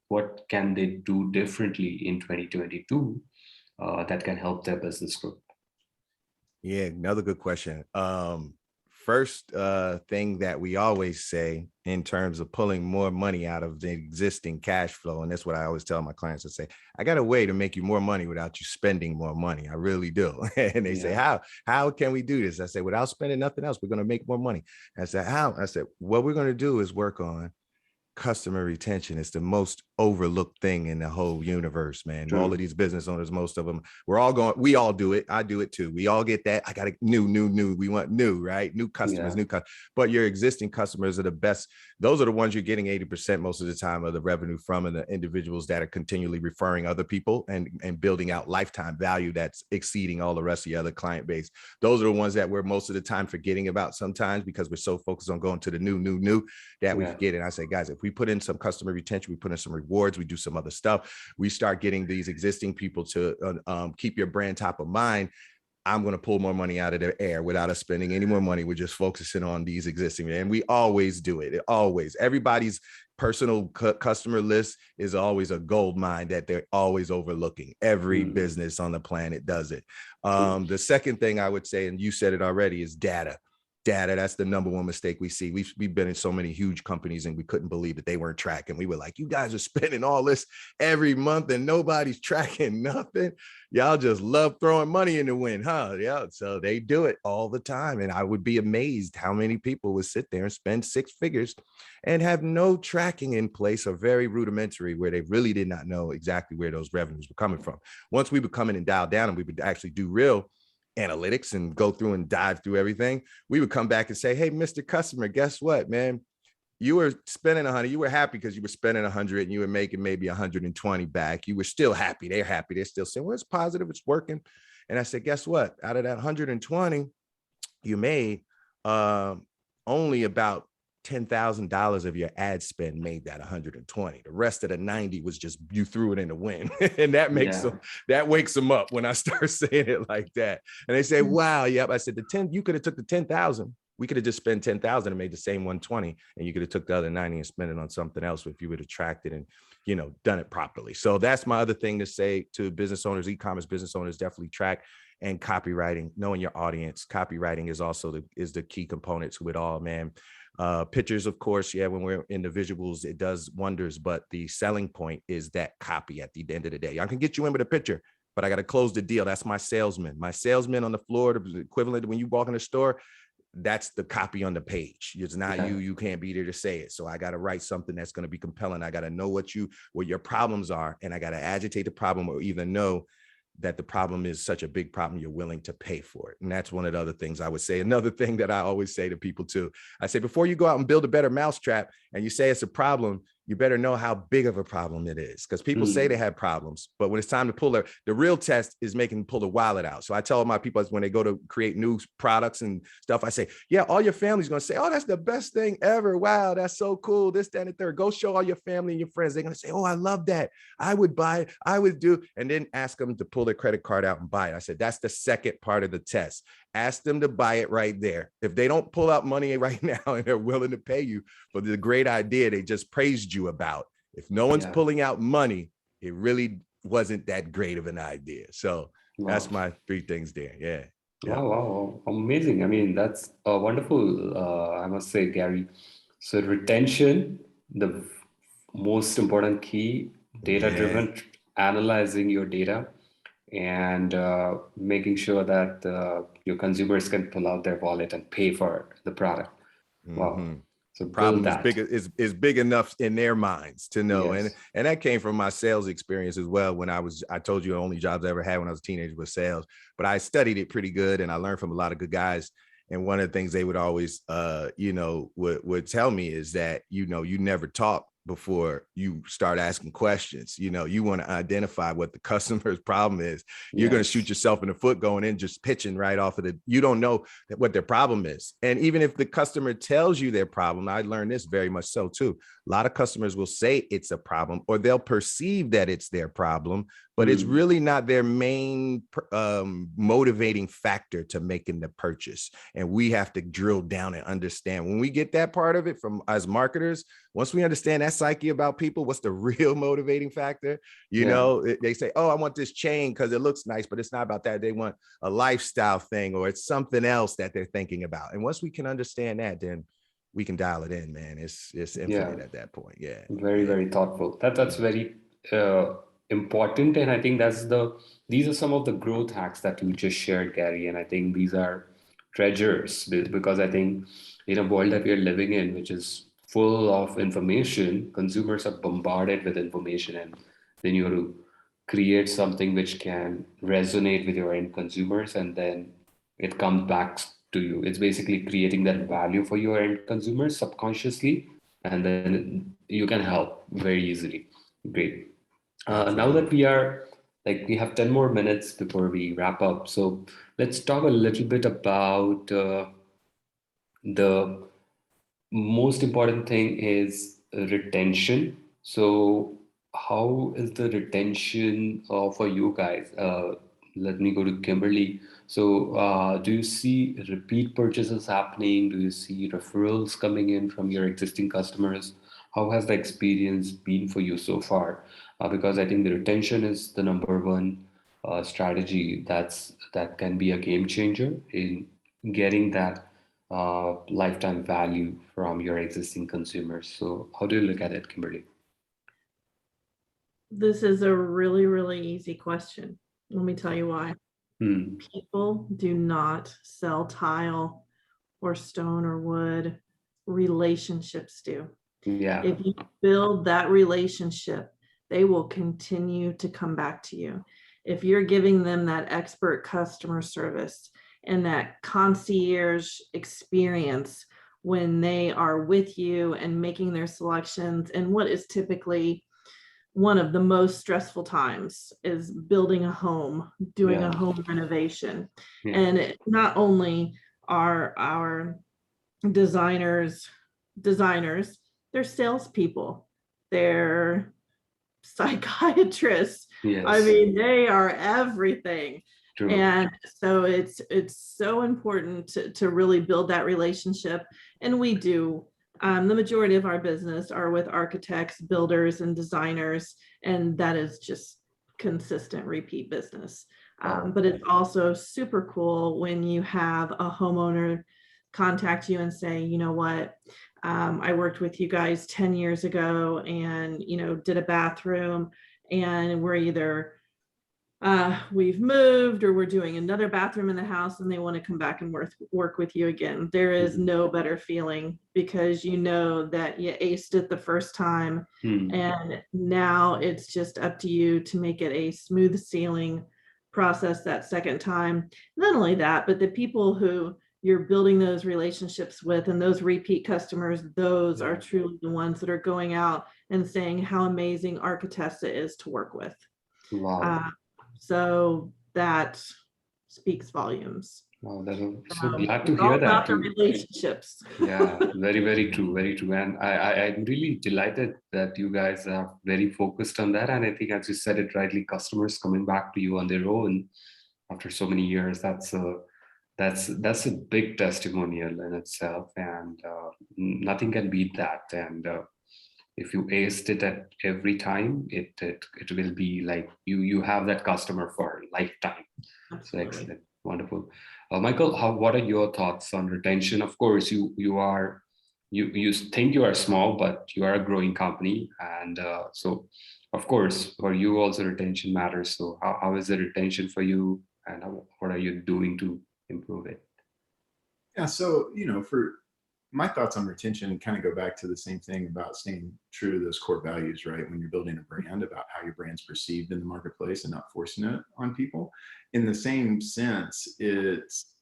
What can they do differently in 2022 that can help their business grow? Yeah, another good question. First thing that we always say in terms of pulling more money out of the existing cash flow, and that's what I always tell my clients. I say, I got a way to make you more money without you spending more money. I really do. And they say, how can we do this? I say, without spending nothing else, we're going to make more money. I said, how? I said, what we're going to do is work on customer retention. Is the most overlooked thing in the whole universe, man. True. All of these business owners, most of them, we all do it. I do it too. We all get that. I got a new. We want new, right? New customers, but your existing customers are the best. Those are the ones you're getting 80% most of the time of the revenue from, and the individuals that are continually referring other people and building out lifetime value that's exceeding all the rest of the other client base. Those are the ones that we're most of the time forgetting about sometimes, because we're so focused on going to the new that we forget. And I say, guys, if we put in some customer retention, we put in some rewards, we do some other stuff, we start getting these existing people to keep your brand top of mind. I'm going to pull more money out of their air without us spending any more money. We're just focusing on these existing, and we always do it. Everybody's personal customer list is always a gold mine that they're always overlooking. Every business on the planet does it. The second thing I would say, and you said it already, is data. That's the number one mistake we see. We've been in so many huge companies, and we couldn't believe that they weren't tracking. We were like, you guys are spending all this every month and nobody's tracking nothing. Y'all just love throwing money in the wind, huh? Yeah. So they do it all the time. And I would be amazed how many people would sit there and spend six figures and have no tracking in place, or very rudimentary, where they really did not know exactly where those revenues were coming from. Once we would come in and dial down, and we would actually do real analytics and go through and dive through everything, we would come back and say, hey, Mr. Customer, guess what, man? You were spending 100. You were happy because you were spending 100 and you were making maybe 120 back. You were still happy. They're happy. They're still saying, well, it's positive. It's working. And I said, guess what? Out of that 120, you made only about $10,000 of your ad spend made that 120. The rest of the 90 was just, you threw it in the wind. And that makes them, that wakes them up when I start saying it like that. And they say, wow, yep. I said, you could have took the 10,000. We could have just spent 10,000 and made the same 120. And you could have took the other 90 and spent it on something else if you would have tracked it and, done it properly. So that's my other thing to say to business owners, e-commerce business owners: definitely track. And copywriting, knowing your audience. Copywriting is also the key component to it all, man. Pictures, of course, when we're individuals, it does wonders, but the selling point is that copy at the end of the day. I can get you in with a picture, but I got to close the deal. That's my salesman. My salesman on the floor, the equivalent when you walk in the store, that's the copy on the page. It's not you can't be there to say it. So I got to write something that's going to be compelling. I got to know what your problems are, and I got to agitate the problem, or even know that the problem is such a big problem you're willing to pay for it. And that's one of the other things I would say. Another thing that I always say to people too, I say, before you go out and build a better mousetrap and you say it's a problem, you better know how big of a problem it is. Because people say they have problems, but when it's time to pull the real test is making them pull the wallet out. So I tell my people when they go to create new products and stuff, I say, yeah, all your family's going to say, oh, that's the best thing ever. Wow, that's so cool. This, that, and the third. Go show all your family and your friends. They're going to say, oh, I love that. I would buy it. I would do. And then ask them to pull their credit card out and buy it. I said, that's the second part of the test. Ask them to buy it right there. If they don't pull out money right now and they're willing to pay you for the great idea they just praised you about, if no one's pulling out money, it really wasn't that great of an idea. So that's my 3 things there. Yeah. Wow, amazing. I mean, that's wonderful, I must say, Gary. So retention, the most important key, data-driven, analyzing your data and making sure that your consumers can pull out their wallet and pay for the product. Wow. So problem is big enough in their minds to know. And that came from my sales experience as well. When I told you the only jobs I ever had when I was a teenager was sales, but I studied it pretty good and I learned from a lot of good guys. And one of the things they would always, would tell me is that, you never talk before you start asking questions. You want to identify what the customer's problem is. You're going to shoot yourself in the foot going in, just pitching right off of you don't know what their problem is. And even if the customer tells you their problem, I learned this very much so too. A lot of customers will say it's a problem, or they'll perceive that it's their problem, but it's really not their main motivating factor to making the purchase. And we have to drill down and understand when we get that part of it from as marketers. Once we understand that psyche about people, what's the real motivating factor? They say, oh, I want this chain because it looks nice, but it's not about that. They want a lifestyle thing, or it's something else that they're thinking about. And once we can understand that, then we can dial it in, man. It's infinite at that point. Yeah. Very, very thoughtful. That's very important. And I think these are some of the growth hacks that you just shared, Gary. And I think these are treasures, because I think in a world that we are living in, which is full of information, consumers are bombarded with information, and then you have to create something which can resonate with your end consumers, and then it comes back to you. It's basically creating that value for your end consumers subconsciously, and then you can help very easily. Great. Now that we have 10 more minutes before we wrap up. So let's talk a little bit about the most important thing is retention. So how is the retention for you guys? Let me go to Kimberly. So do you see repeat purchases happening? Do you see referrals coming in from your existing customers? How has the experience been for you so far? Because I think the retention is the number one strategy that can be a game changer in getting that lifetime value from your existing consumers. So how do you look at it, Kimberly? This is a really, really easy question. Let me tell you why. People do not sell tile or stone or wood. Relationships do. Yeah. If you build that relationship, they will continue to come back to you. If you're giving them that expert customer service and that concierge experience when they are with you and making their selections, and what is typically one of the most stressful times is building a home, doing a home renovation. And not only are our designers, they're salespeople, they're psychiatrists. I mean, they are everything. True. And so it's so important to really build that relationship. And we do. The majority of our business are with architects, builders, and designers, and that is just consistent repeat business. But it's also super cool when you have a homeowner contact you and say, you know what, I worked with you guys 10 years ago and, did a bathroom, and we're either we've moved or we're doing another bathroom in the house, and they want to come back and work with you again. There is no better feeling, because you know that you aced it the first time, and now it's just up to you to make it a smooth sailing process that second time. Not only that, but the people who you're building those relationships with, and those repeat customers, those are truly the ones that are going out and saying how amazing Architecta is to work with. Wow. So that speaks volumes. Wow, I'm so glad to It's all hear about that. the relationships. Yeah, very, very true, very true. And I'm really delighted that you guys are very focused on that. And I think, as you said it rightly, customers coming back to you on their own after so many years, that's a big testimonial in itself, and nothing can beat that. And if you aced it at every time, it will be like you have that customer for a lifetime. So Absolutely. excellent, wonderful. Michael, what are your thoughts on retention? Of course, you think you are small, but you are a growing company, and so of course for you also retention matters. So how is the retention for you, and what are you doing to improve it? Yeah, so for my thoughts on retention kind of go back to the same thing about staying true to those core values, right? When you're building a brand, about how your brand's perceived in the marketplace and not forcing it on people. In the same sense, it's,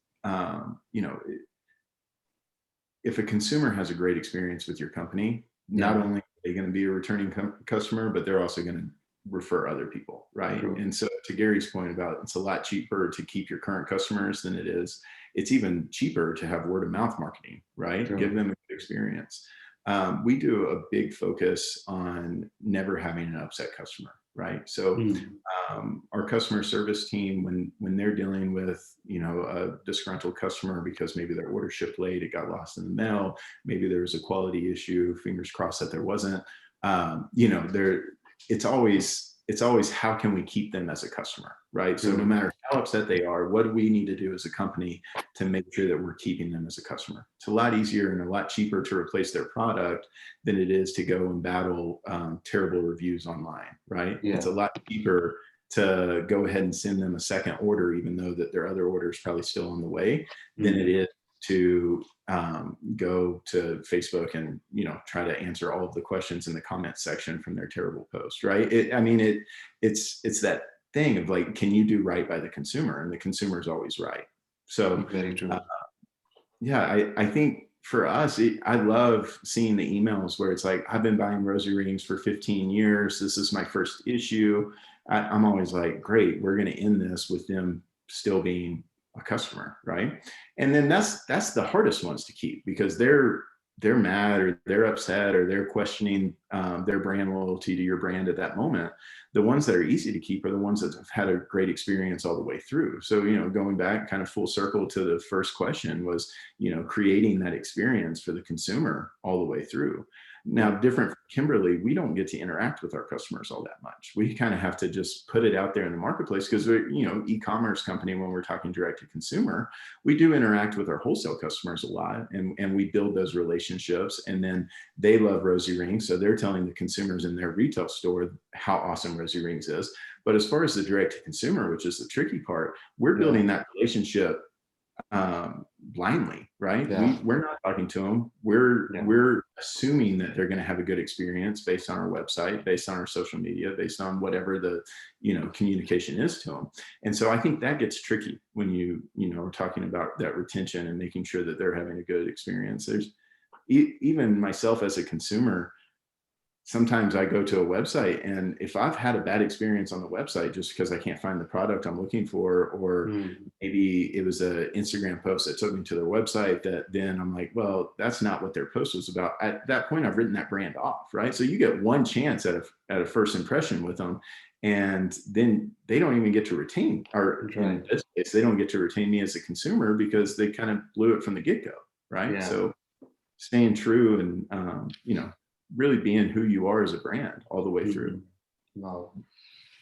if a consumer has a great experience with your company, not only are they going to be a returning customer, but they're also going to refer other people, right? True. And so to Gary's point about it's a lot cheaper to keep your current customers than it's even cheaper to have word of mouth marketing, right? True. Give them a good experience. We do a big focus on never having an upset customer, right? So our customer service team, when they're dealing with, a disgruntled customer because maybe their order shipped late, it got lost in the mail, maybe there was a quality issue, fingers crossed that there wasn't, it's always how can we keep them as a customer, right? So no matter how upset they are, what do we need to do as a company to make sure that we're keeping them as a customer? It's a lot easier and a lot cheaper to replace their product than it is to go and battle terrible reviews online, right? Yeah. It's a lot cheaper to go ahead and send them a second order, even though that their other order is probably still on the way, than it is to go to Facebook and try to answer all of the questions in the comments section from their terrible post, right? It's that thing of like, can you do right by the consumer? And the consumer is always right. So very true. I think for us, I love seeing the emails where it's like, I've been buying rosary rings for 15 years. This is my first issue. I'm always like, great, we're going to end this with them still being a customer, right? And then that's the hardest ones to keep, because they're mad or they're upset or they're questioning their brand loyalty to your brand at that moment. The ones that are easy to keep are the ones that have had a great experience all the way through. So, going back kind of full circle to the first question was, creating that experience for the consumer all the way through. Now, different from Kimberly, we don't get to interact with our customers all that much. We kind of have to just put it out there in the marketplace because we're, e-commerce company, when we're talking direct to consumer, we do interact with our wholesale customers a lot, and we build those relationships, and then they love Rosy Rings. So they're telling the consumers in their retail store how awesome Rosy Rings is. But as far as the direct to consumer, which is the tricky part, we're building that relationship blindly, right? We're not talking to them. We're assuming that they're going to have a good experience based on our website, based on our social media, based on whatever the communication is to them. And so I think that gets tricky when you are talking about that retention and making sure that they're having a good experience. There's even myself as a consumer, sometimes I go to a website, and if I've had a bad experience on the website just because I can't find the product I'm looking for, or maybe it was an Instagram post that took me to their website, that then I'm like, well, that's not what their post was about. At that point, I've written that brand off, right? So you get one chance at a first impression with them, and then they don't even get to retain, or in this case, they don't get to retain me as a consumer because they kind of blew it from the get-go, right? Yeah. So staying true and really being who you are as a brand all the way through. Wow.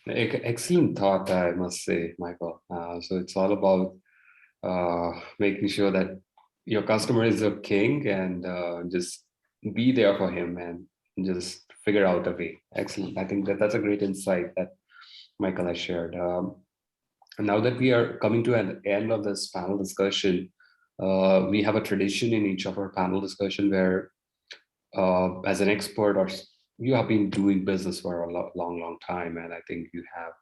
Excellent thought, I must say, Michael. So it's all about making sure that your customer is a king, and just be there for him and just figure out a way. Excellent. I think that's a great insight that Michael has shared. Now that we are coming to an end of this panel discussion, we have a tradition in each of our panel discussion where as an expert, or you have been doing business for a long time, and I think you have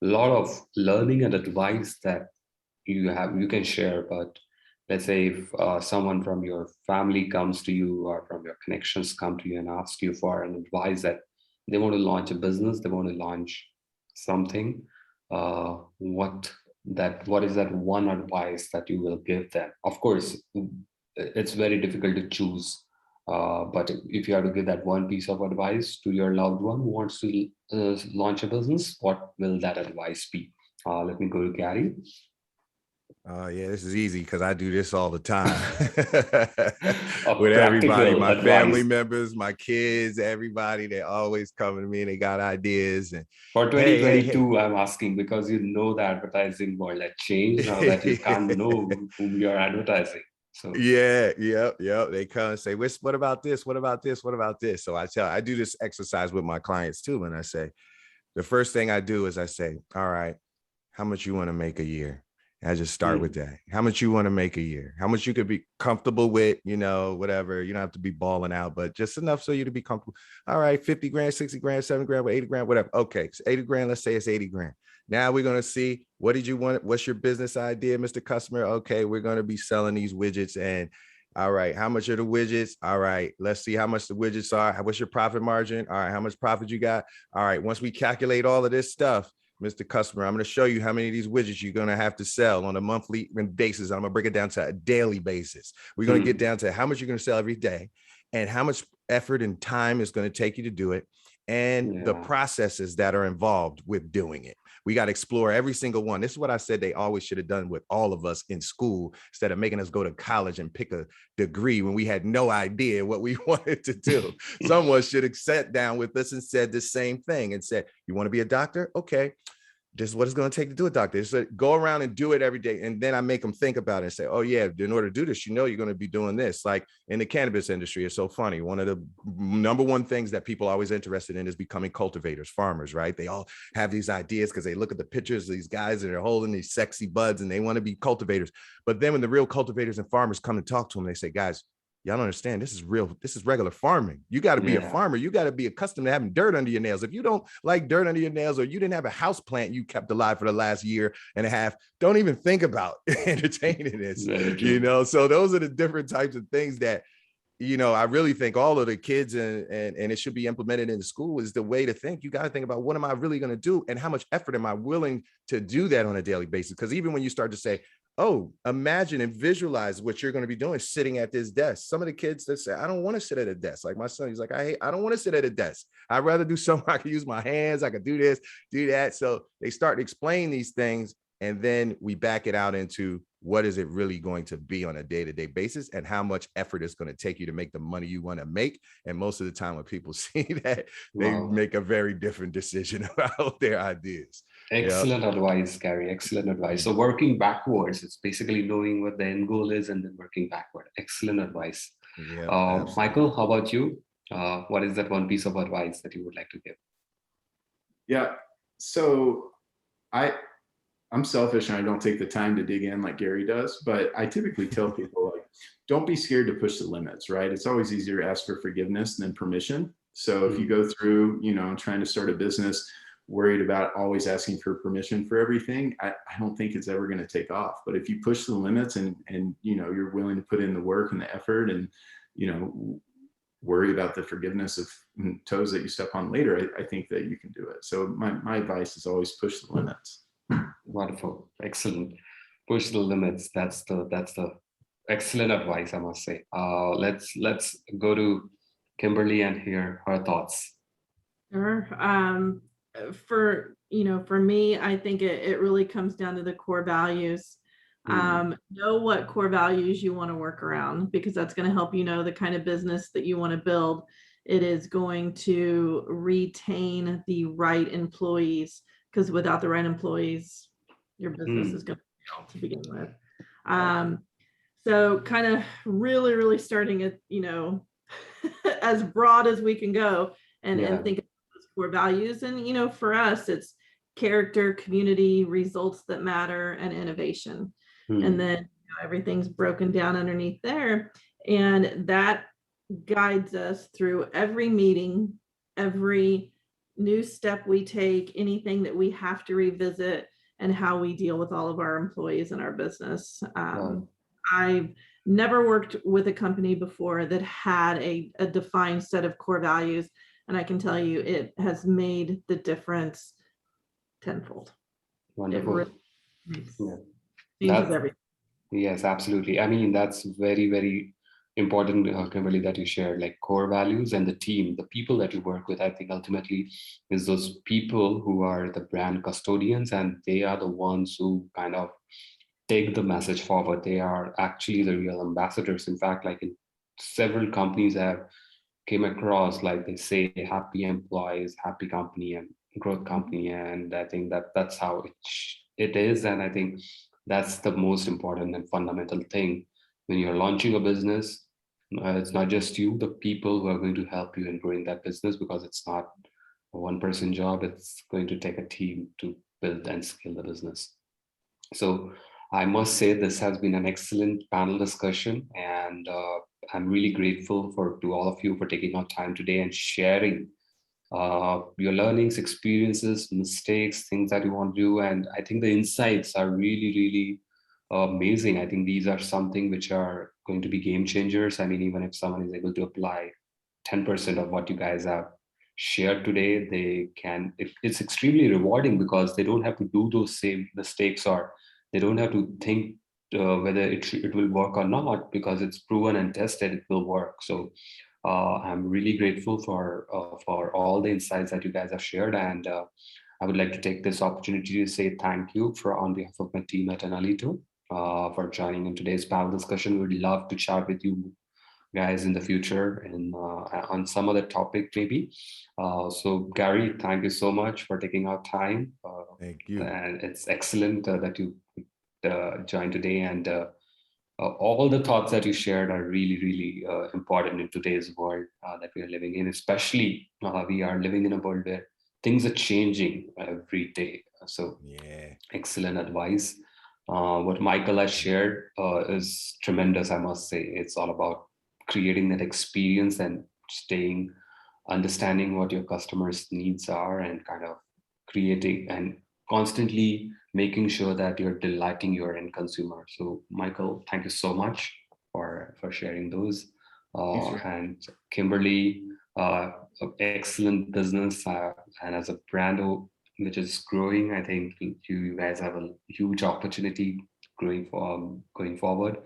a lot of learning and advice that you can share. But let's say if someone from your family comes to you or from your connections come to you and ask you for an advice that they want to launch a business, they want to launch something, what is that one advice that you will give them? Of course, it's very difficult to choose, but if you have to give that one piece of advice to your loved one who wants to launch a business, what will that advice be? Let me go to Gary. Yeah, this is easy because I do this all the time A with everybody, practical my family advice. members, my kids, everybody. They always come to me and they got ideas. And For hey, 2022, I'm asking because you know the advertising world has changed now that you can't hey. know whom you're advertising. So Yeah, yep. They come and say, what about this? What about this? What about this? So I do this exercise with my clients too. And I say, the first thing I do is I say, all right, how much you want to make a year? And I just start with that. How much you want to make a year? How much you could be comfortable with, whatever. You don't have to be balling out, but just enough so you to be comfortable. All right, 50 grand, 60 grand, 70 grand, 80 grand, whatever. Okay, it's 80 grand. Let's say it's 80 grand. Now we're going to see, what did you want? What's your business idea, Mr. Customer? Okay, we're going to be selling these widgets. And all right, how much are the widgets? All right, let's see how much the widgets are. What's your profit margin? All right, how much profit you got? All right, once we calculate all of this stuff, Mr. Customer, I'm going to show you how many of these widgets you're going to have to sell on a monthly basis. I'm going to break it down to a daily basis. We're going to get down to how much you're going to sell every day and how much effort and time is going to take you to do it, and the processes that are involved with doing it. We got to explore every single one. This is what I said they always should have done with all of us in school, instead of making us go to college and pick a degree when we had no idea what we wanted to do. Someone should have sat down with us and said the same thing and said, you want to be a doctor? Okay. This is what it's going to take to do a doctor. So go around and do it every day. And then I make them think about it and say, oh yeah, in order to do this, you're going to be doing this. Like in the cannabis industry, it's so funny. One of the number one things that people are always interested in is becoming cultivators, farmers, right? They all have these ideas because they look at the pictures of these guys that are holding these sexy buds and they want to be cultivators. But then when the real cultivators and farmers come and talk to them, they say, guys, y'all don't understand. This is real. This is regular farming. You got to be a farmer. You got to be accustomed to having dirt under your nails. If you don't like dirt under your nails, or you didn't have a house plant you kept alive for the last year and a half, don't even think about entertaining this, So those are the different types of things that, I really think all of the kids and it should be implemented in the school is the way to think. You got to think about, what am I really going to do? And how much effort am I willing to do that on a daily basis? Because even when you start to say, oh, imagine and visualize what you're going to be doing sitting at this desk. Some of the kids that say, I don't want to sit at a desk. Like my son, he's like, I don't want to sit at a desk. I'd rather do something I can use my hands. I could do this, do that. So they start to explain these things. And then we back it out into, what is it really going to be on a day-to-day basis, and how much effort it's going to take you to make the money you want to make. And most of the time when people see that, they make a very different decision about their ideas. Excellent advice, Gary. Excellent advice. So working backwards, it's basically knowing what the end goal is and then working backward. Excellent advice. Michael, how about you? What is that one piece of advice that you would like to give? Yeah. So I'm selfish and I don't take the time to dig in like Gary does, but I typically tell people, like, don't be scared to push the limits, right? It's always easier to ask for forgiveness than permission. So if you go through, trying to start a business, worried about always asking for permission for everything, I don't think it's ever going to take off. But if you push the limits and you're willing to put in the work and the effort and, worry about the forgiveness of toes that you step on later, I think that you can do it. So my advice is always push the limits. Wonderful. Excellent. Push the limits. That's the excellent advice, I must say. Let's go to Kimberly and hear her thoughts. Sure. For me, I think it really comes down to the core values. Know what core values you want to work around, because that's going to help the kind of business that you want to build. It is going to retain the right employees, because without the right employees, your business is going to fail to begin with. So kind of really starting at, as broad as we can go and think of those core values. And, for us, it's character, community, results that matter, and innovation. And then everything's broken down underneath there. And that guides us through every meeting, every new step we take, anything that we have to revisit, and how we deal with all of our employees in our business. I've never worked with a company before that had a defined set of core values. And I can tell you it has made the difference tenfold. Wonderful. It really makes, Yeah. changes That's, everything. yes, absolutely. I mean, that's very, very important, Kimberly, that you shared, like core values and the team, the people that you work with. I think ultimately is those people who are the brand custodians, and they are the ones who kind of take the message forward. They are actually the real ambassadors. In fact, like in several companies I have came across, like they say, happy employees, happy company, and growth company. And I think that that's how it is. And I think that's the most important and fundamental thing when you're launching a business. It's not just you, the people who are going to help you in growing that business, because it's not a one person job. It's going to take a team to build and scale the business. So I must say this has been an excellent panel discussion, and I'm really grateful to all of you for taking our time today and sharing your learnings, experiences, mistakes, things that you want to do. And I think the insights are really, really amazing. I think these are something which are going to be game changers. I mean, even if someone is able to apply 10% of what you guys have shared today, they can, it's extremely rewarding because they don't have to do those same mistakes, or they don't have to think whether it will work or not, because it's proven and tested it will work. So I'm really grateful for all the insights that you guys have shared, and I would like to take this opportunity to say thank you on behalf of my team at Enalito for joining in today's panel discussion. We'd love to chat with you guys in the future and on some other topic maybe. So Gary, thank you so much for taking our time. Thank you. And it's excellent that you joined today, and all the thoughts that you shared are really, really important in today's world that we are living in. Especially we are living in a world where things are changing every day. So yeah, excellent advice. What Michael has shared is tremendous, I must say. It's all about creating that experience and understanding what your customers' needs are, and kind of creating and constantly making sure that you're delighting your end consumer. So, Michael, thank you so much for sharing those. And Kimberly, excellent business, and as a brand which is growing, I think you guys have a huge opportunity going forward.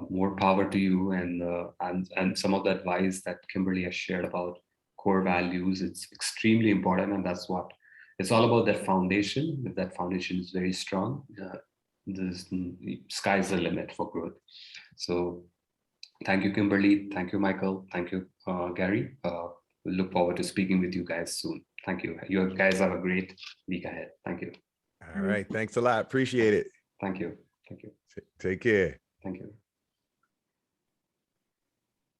More power to you, and some of the advice that Kimberly has shared about core values, it's extremely important, and that's what it's all about. That foundation, if that foundation is very strong, the sky's the limit for growth. So thank you, Kimberly. Thank you, Michael. Thank you, Gary. We look forward to speaking with you guys soon. Thank you. You guys have a great week ahead. Thank you. All right. Thanks a lot. Appreciate it. Thank you. Thank you. Take care. Thank you.